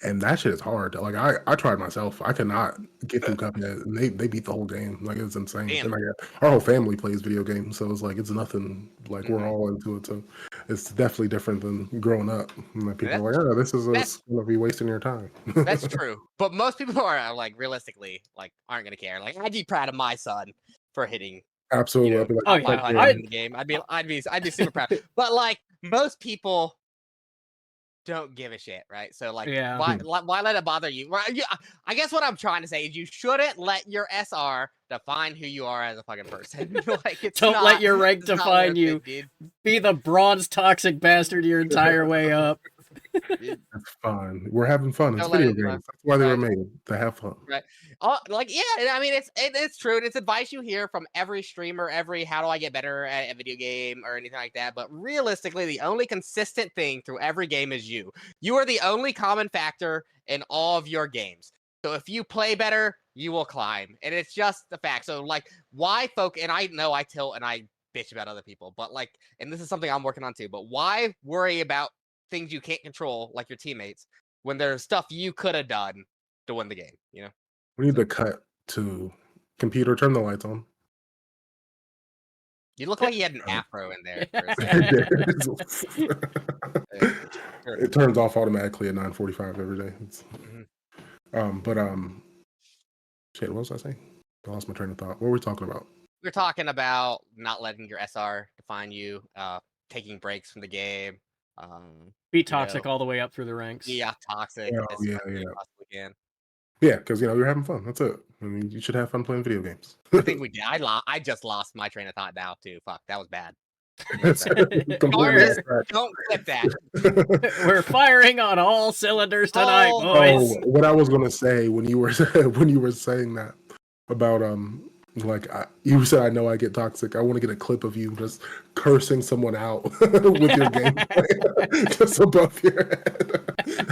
And that shit is hard. Like I tried myself. I could not get through Cuphead, and they beat the whole game. Like it was insane. And like our whole family plays video games, so it's like it's nothing. Like we're all into it. So it's definitely different than growing up. And like, people are like, oh, this is gonna be wasting your time. That's true. But most people are like realistically like aren't gonna care. Like I'd be proud of my son for hitting. Absolutely. I'd be like, in the game. I'd be super proud. But like most people don't give a shit, right? So like, why let it bother you? I guess what I'm trying to say is you shouldn't let your SR define who you are as a fucking person. Like, don't let your rank define you. Be the bronze toxic bastard your entire way up. That's fun. We're having fun. It's video games. That's why they were made, to have fun. Right. Like, yeah, I mean, it's true. It's advice you hear from every streamer, how do I get better at a video game or anything like that. But realistically, the only consistent thing through every game is you. You are the only common factor in all of your games. So if you play better, you will climb. And it's just the fact. So like, why and I know I tilt and I bitch about other people, but like, and this is something I'm working on too, but why worry about things you can't control, like your teammates, when there's stuff you could have done to win the game, you know? We need to cut to computer, turn the lights on. You look like you had an afro in there. It turns off automatically at 9:45 every day. Shit, what was I saying? I lost my train of thought. What were we talking about? We're talking about not letting your SR define you, taking breaks from the game. Be toxic all the way up through the ranks. Yeah, toxic. Yeah, because you're having fun. That's it. I mean, you should have fun playing video games. I think we did. I just lost my train of thought now too. Fuck, that was bad. It's completely Jarvis, off track. don't clip that. We're firing on all cylinders tonight, Oh, boys. what I was gonna say when you were when you were saying that about you said I know I get toxic. I want to get a clip of you just cursing someone out with your gameplay just above your head.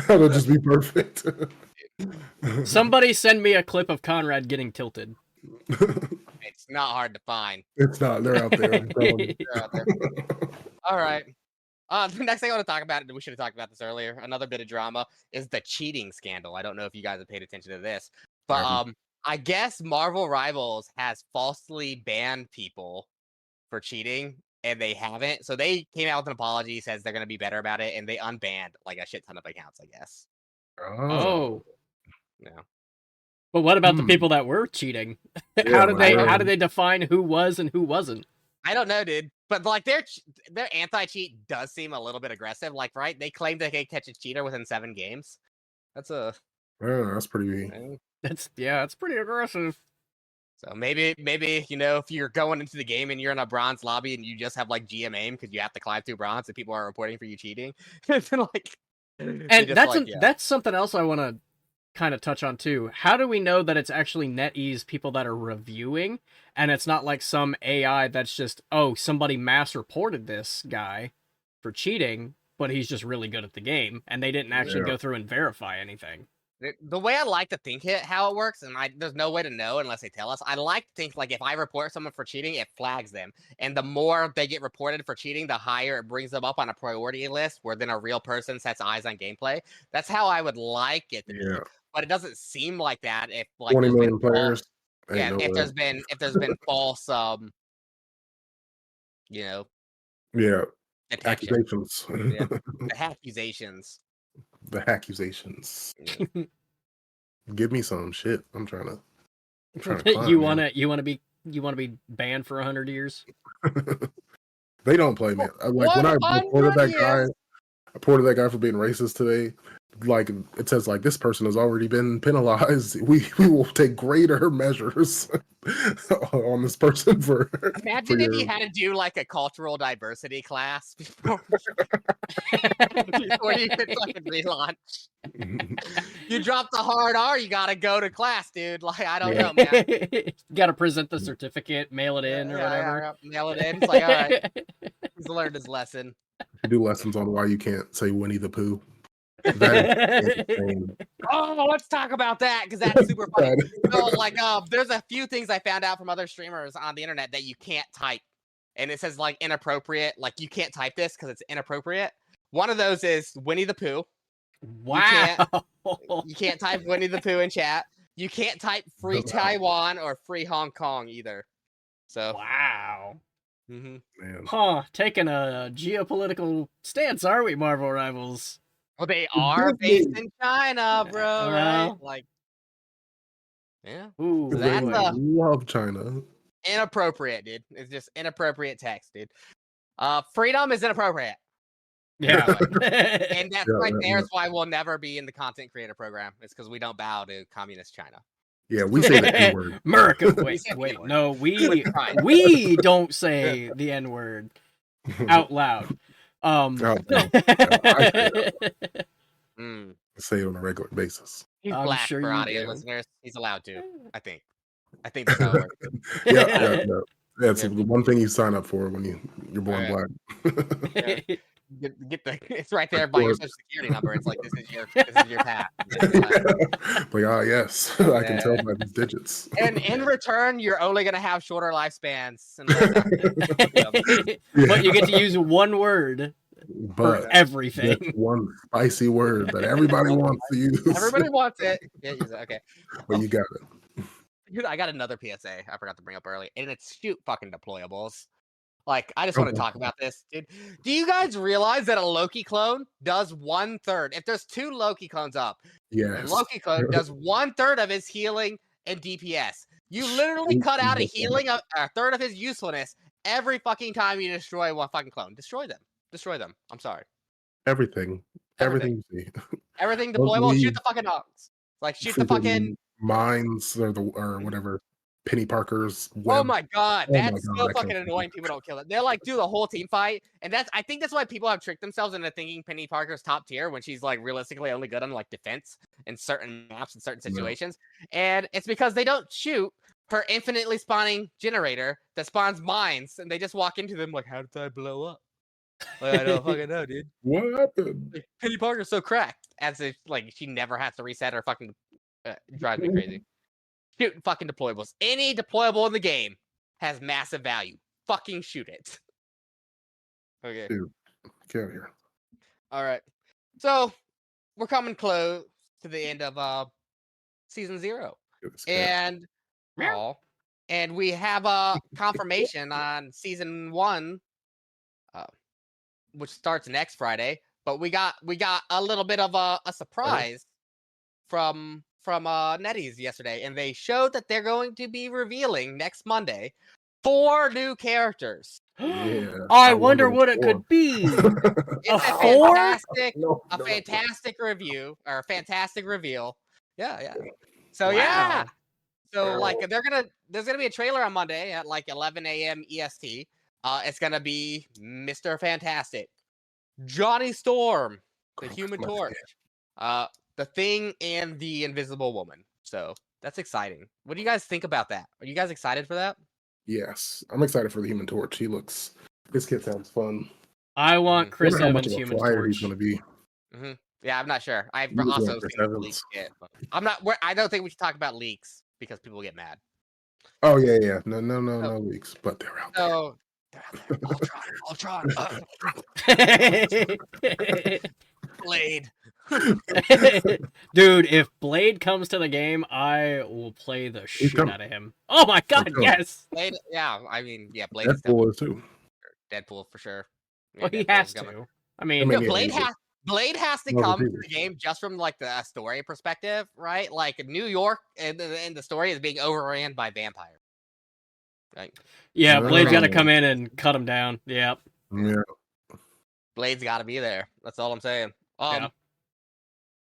That'll just be perfect. Somebody send me a clip of Conrad getting tilted. it's not hard to find. It's not. They're out there. I'm telling you. They're out there. All right. The next thing I want to talk about, and we should have talked about this earlier, another bit of drama, is the cheating scandal. I don't know if you guys have paid attention to this, but I guess Marvel Rivals has falsely banned people for cheating, and they haven't. So they came out with an apology, says they're going to be better about it, and they unbanned like a shit ton of accounts, I guess. Oh. Yeah. But what about the people that were cheating? How did they define who was and who wasn't? I don't know, dude. But like their anti-cheat does seem a little bit aggressive. Like, right? They claim they can catch a cheater within 7 games. That's pretty. That's pretty aggressive. So maybe if you're going into the game and you're in a bronze lobby and you just have like GM aim because you have to climb through bronze and people are reporting for you cheating, and that's something else I want to kind of touch on too. How do we know that it's actually NetEase people that are reviewing and it's not like some AI that's just, oh, somebody mass reported this guy for cheating, but he's just really good at the game and they didn't actually go through and verify anything? The way I like to think how it works, and there's no way to know unless they tell us. I like to think like if I report someone for cheating, it flags them, and the more they get reported for cheating, the higher it brings them up on a priority list, where then a real person sets eyes on gameplay. That's how I would like it to be, but it doesn't seem like that. If like 20 million players, if there's been false, accusations, the accusations. The accusations. Give me some shit. I'm trying to climb, you wanna be banned for 100 years? They don't play, man. Like when I reported that guy for being racist today, like it says like this person has already been penalized. We will take greater measures on this person for. Imagine if you had to do like a cultural diversity class before you could fucking relaunch. You dropped the hard R, you gotta go to class, dude. Like I don't know, man. You gotta present the certificate, mail it in or whatever. Mail it in. It's like, all right, he's learned his lesson. You do lessons on why you can't say Winnie the Pooh. That is insane. Oh, let's talk about that because that's super funny. So, there's a few things I found out from other streamers on the internet that you can't type, and it says like inappropriate. Like you can't type this because it's inappropriate. One of those is Winnie the Pooh. Wow. You can't type Winnie the Pooh in chat. You can't type free Taiwan or free Hong Kong either. So wow. Man. Huh, taking a geopolitical stance, are we, Marvel Rivals? Well, they are based in China, bro, right? Like, yeah. Ooh, they love China. Inappropriate, dude. It's just inappropriate text, dude. Freedom is inappropriate. Yeah. And that's there is why we'll never be in the content creator program. It's because we don't bow to communist China. Yeah, we say the N-word. America. Wait. No, we don't say the N-word out loud. Say it on a regular basis. He's black for audio listeners. He's allowed to. I think that's how it works. Yeah. It's the one thing you sign up for when you're born black. It's right there by your social security number. It's like this is your path. Like, yes, I can tell by these digits. And in return, you're only gonna have shorter lifespans. But you get to use one word for everything. One spicy word that everybody wants to use. Everybody wants it. Yeah, use it. Okay. But you got it. Dude, I got another PSA I forgot to bring up early, and it's shoot fucking deployables. Like, I just want to talk about this, dude. Do you guys realize that a Loki clone does 1/3? If there's 2 Loki clones up, Loki clone does 1/3 of his healing and DPS. You literally cut out a healing of a third of his usefulness every fucking time you destroy one fucking clone. Destroy them. I'm sorry. Everything you see. Everything deployable. Shoot the fucking dogs. Like shoot the fucking mines or whatever. Penny Parker's Oh web. my god, Oh my that's god, so that fucking killed me. annoying. People don't kill it. They'll like do the whole team fight, and I think that's why people have tricked themselves into thinking Penny Parker's top tier when she's like realistically only good on like defense in certain maps in certain No. situations, and it's because they don't shoot her infinitely spawning generator that spawns mines, and they just walk into them like, how did I blow up? Like, I don't fucking know, dude. What happened? Like, Penny Parker's so cracked, as if like she never has to reset her fucking. Drives me crazy. Shoot fucking deployables. Any deployable in the game has massive value. Fucking shoot it. Okay. Dude, get out of here. All right. So we're coming close to the end of season 0, Get this cat. and and we have a confirmation on season 1, which starts next Friday. But we got a little bit of a surprise from NetEase yesterday, and they showed that they're going to be revealing next Monday 4 new characters. Yeah. I wonder what it could be. It's a 4? fantastic, No, a no. fantastic review or a fantastic reveal. Yeah. So Wow. yeah. So Wow. like there's gonna be a trailer on Monday at like 11 a.m. EST. It's gonna be Mr. Fantastic, Johnny Storm, the Human my Torch, the Thing, and the Invisible Woman. So that's exciting. What do you guys think about that? Are you guys excited for that? Yes, I'm excited for the Human Torch. This kid sounds fun. I want Chris Wonder how much Evans of a Human flyer Torch. he's going to be. Yeah, I'm not sure. I've You just also want Chris seen the Evans. leaks yet. But I don't think we should talk about leaks because people get mad. Oh yeah. No leaks, but they're out there. So they're out there. Ultron, Blade. Dude, if Blade comes to the game, I will play the shit coming. out of him. Oh my god, coming. yes! Blade. Yeah, I mean, yeah, Blade. Is Deadpool is too. Deadpool for sure. Yeah, Well, he Deadpool's has coming. to. I mean, I mean, No, yeah, Blade has to Marvel come to Preview. the game just from like the story perspective, right? Like New York and the story is being overran by vampires. Right? yeah, Blade's got to No. come in and cut him down. Yep. Yeah. Blade's got to be there. That's all I'm saying. Yeah.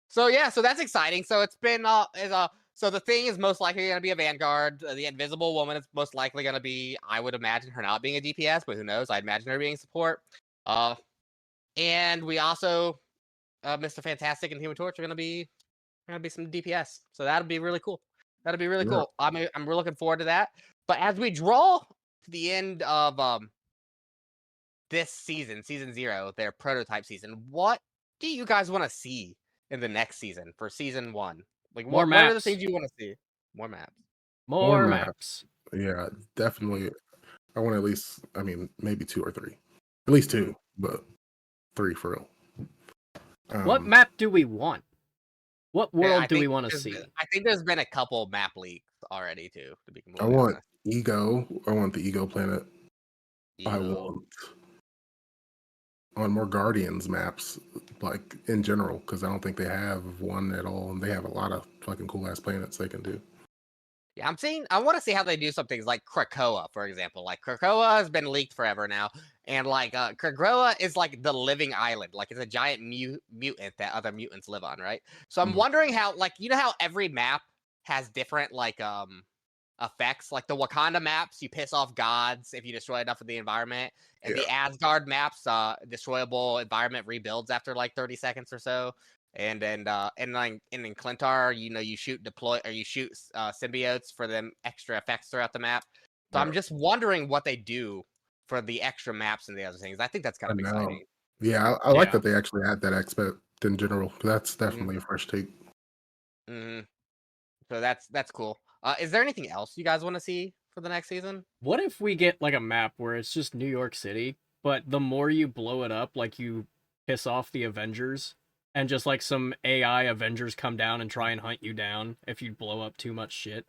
So yeah, so that's exciting. So it's been so the Thing is most likely going to be a Vanguard. The Invisible Woman is most likely going to be, I would imagine her not being a DPS, but who knows? I'd imagine her being support. And we also Mr. Fantastic and Human Torch are going to be some DPS. So that'll be really cool. That'll be really Yeah. cool. I'm really looking forward to that. But as we draw to the end of this season 0, their prototype season, what do you guys want to see in the next season for season 1? Like More what are the maps. things you want to see? More maps. More maps. Yeah, definitely. I want at least, I mean, maybe 2 or 3. At least 2, but 3 for real. What map do we want? What world I do we think want to there's see? been- I think there's been a couple map leaks already too. To be I completely want honest. Ego. I want the Ego planet. I Ego. want more Guardians maps, like in general, because I don't think they have one at all, and they have a lot of fucking cool ass planets they can do. Yeah, I want to see how they do some things like Krakoa, for example. Like Krakoa has been leaked forever now, and like Krakoa is like the living island. Like it's a giant mutant that other mutants live on, right? So I'm Mhm. wondering how, like, you know how every map has different like effects. Like the Wakanda maps, you piss off gods if you destroy enough of the environment, and the Asgard maps, destroyable environment rebuilds after like 30 seconds or so. And then in Clintar, you shoot symbiotes for them extra effects throughout the map. So I'm just wondering what they do for the extra maps and the other things. I think that's kind of exciting. Yeah, I like Yeah. that they actually add that aspect in general. That's definitely a fresh take. So that's cool. Is there anything else you guys want to see for the next season? What if we get like a map where it's just New York City, but the more you blow it up, like you piss off the Avengers, and just like some AI Avengers come down and try and hunt you down if you blow up too much shit?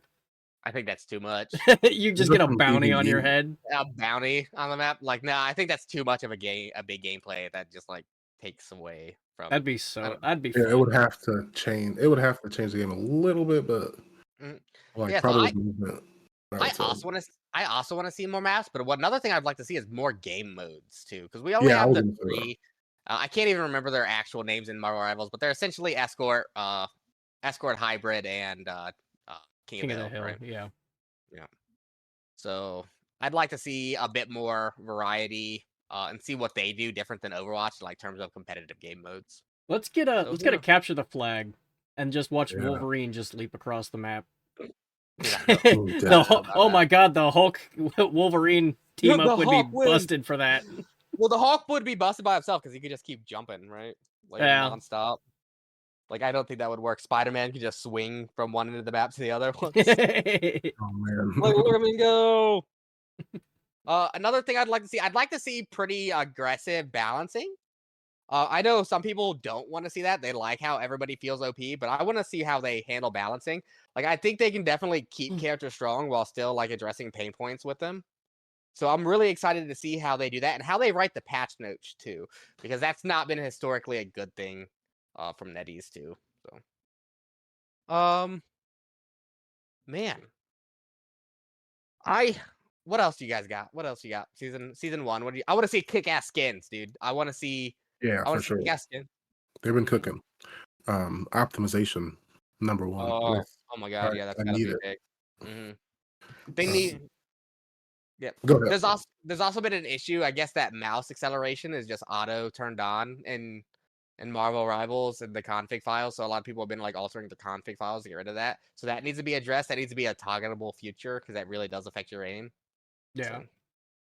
I think that's too much. You just get a bounty on your head. A bounty on the map? Like, no, I think that's too much of a big gameplay that just like takes away from. That'd be fun. It would have to change. It would have to change the game a little bit, but like Yeah, so probably movement. I also want to see more maps, but another thing I'd like to see is more game modes too, because we only have the 3. I can't even remember their actual names in Marvel Rivals, but they're essentially Escort, Hybrid, and King of the Hill. Right? Yeah. So I'd like to see a bit more variety and see what they do different than Overwatch, like terms of competitive game modes. Let's get a So, capture the flag and just watch Yeah. Wolverine just leap across the map. Yeah, Oh my god, the Hulk Wolverine team The up would Hulk be wins. busted for that. Well, the Hawk would be busted by himself because he could just keep jumping, right? Like Yeah. nonstop. Like I don't think that would work. Spider-Man could just swing from one end of the map to the other. Oh man. Like, look at me go. Another thing I'd like to see pretty aggressive balancing. I know some people don't want to see that. They like how everybody feels OP, but I want to see how they handle balancing. Like, I think they can definitely keep characters strong while still like addressing pain points with them. So I'm really excited to see how they do that and how they write the patch notes too, because that's not been historically a good thing from NetEase too. So, man, what else do you guys got? What else you got? Season 1. I want to see kick-ass skins, dude. I want to see For sure. kick-ass skins. They've been cooking. Optimization number 1. Oh my god, yeah, that's gotta be big. They need. Yeah. Go ahead. There's also been an issue. I guess that mouse acceleration is just auto turned on in Marvel Rivals and the config files. So a lot of people have been like altering the config files to get rid of that. So that needs to be addressed. That needs to be a targetable feature because that really does affect your aim. Yeah.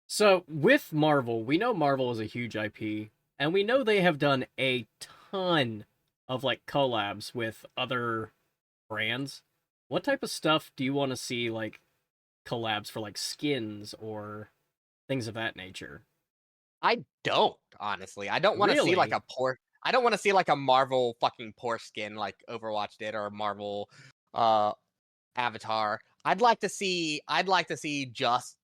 So with Marvel, we know Marvel is a huge IP, and we know they have done a ton of like collabs with other brands. What type of stuff do you want to see like collabs for like skins or things of that nature? I don't, honestly. I don't want to see like a poor. I don't want to see like a Marvel fucking poor skin like Overwatch did or Marvel Avatar. I'd like to see just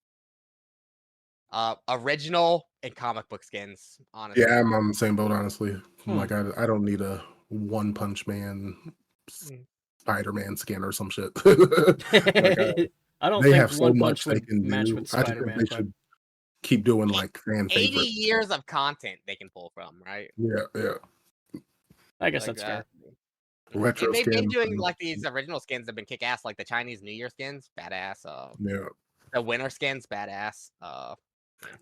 original and comic book skins, honestly. Yeah, I'm on the same boat, honestly. Like I don't need a One Punch Man Spider-Man skin or some shit. Like, I don't they think have so One much Punch they would can match do. with I just think Spider-Man. they should keep doing like fan 80 favorites. years of content they can pull from, right? Yeah. I guess Like that's fair. Retro they've been skins doing and- like these original skins have been kick ass, like the Chinese New Year skins, badass. Yeah, The winter skins, badass.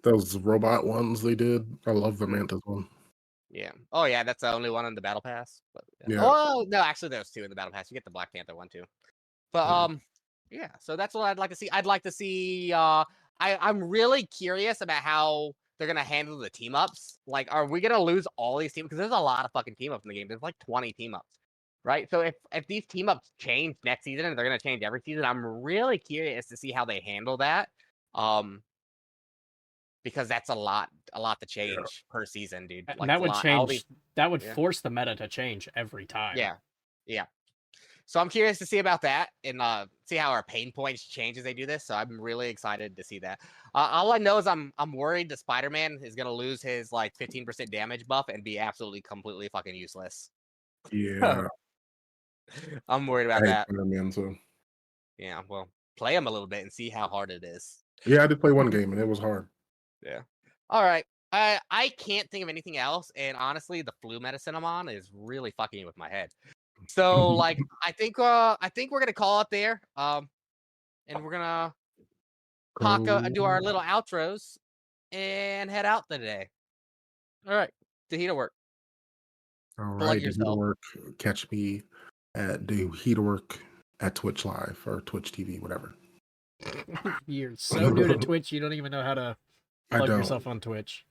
those robot ones they did. I love the Mantis one. Yeah. Oh yeah, that's the only one in the Battle Pass. But, Yeah. Oh no, actually there's 2 in the Battle Pass. You get the Black Panther one too. But yeah. So that's what I'd like to see. I'd like to see. I'm really curious about how they're gonna handle the team ups. Like, are we gonna lose all these teams? Because there's a lot of fucking team ups in the game. There's like 20 team ups, right? So if these team ups change next season and they're gonna change every season, I'm really curious to see how they handle that. Because that's a lot to change per season, dude. Like, that would change. That would Yeah. force the meta to change every time. Yeah. So I'm curious to see about that and see how our pain points change as they do this. So I'm really excited to see that. All I know is I'm worried that Spider-Man is gonna lose his like 15% damage buff and be absolutely completely fucking useless. Yeah, I'm worried about I hate that. Spider-Man, so Yeah, well, play him a little bit and see how hard it is. yeah, I did play one game and it was hard. Yeah. All right. I can't think of anything else, and honestly, the flu medicine I'm on is really fucking with my head. So, like, I think we're gonna call it there. And we're gonna do our little outros and head out today. All right, Tahita work. All Plug right, yourself. Work. Catch me at Tahita Work at Twitch Live or Twitch TV, whatever. You're so new to Twitch, you don't even know how to plug don't. yourself on Twitch.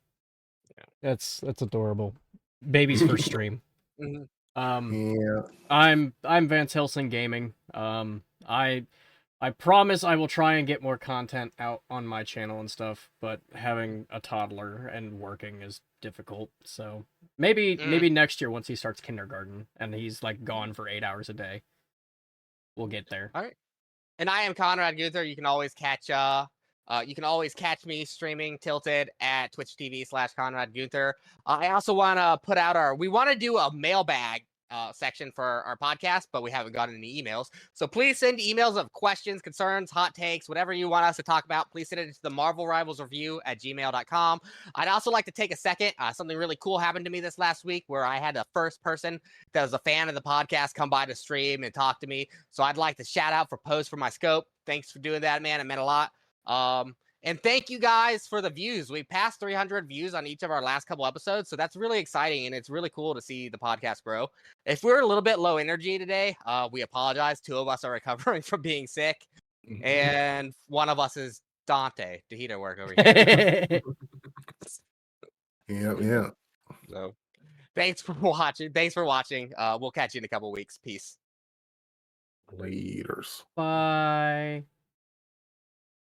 That's adorable. Baby's first stream. Mhm. Yeah. I'm Vance Helsing Gaming. I promise I will try and get more content out on my channel and stuff, but having a toddler and working is difficult. So maybe next year once he starts kindergarten and he's like gone for 8 hours a day, we'll get there. All right. And I am Conrad Gunther. You can always catch me streaming Tilted at Twitch TV /Conrad Gunther. I also want to put out we want to do a mailbag section for our podcast, but we haven't gotten any emails. So please send emails of questions, concerns, hot takes, whatever you want us to talk about. Please send it to the Marvel Rivals Review at gmail.com. I'd also like to take a second. Something really cool happened to me this last week where I had a first person that was a fan of the podcast come by to stream and talk to me. So I'd like to shout out for Post for My Scope. Thanks for doing that, man. It meant a lot. And thank you guys for the views. We passed 300 views on each of our last couple episodes, so that's really exciting, and it's really cool to see the podcast grow. If we're a little bit low energy today, we apologize. 2 of us are recovering from being sick, and one of us is Dante. Dehito work over here. Yeah. So, thanks for watching. We'll catch you in a couple weeks. Peace. Laters. Bye.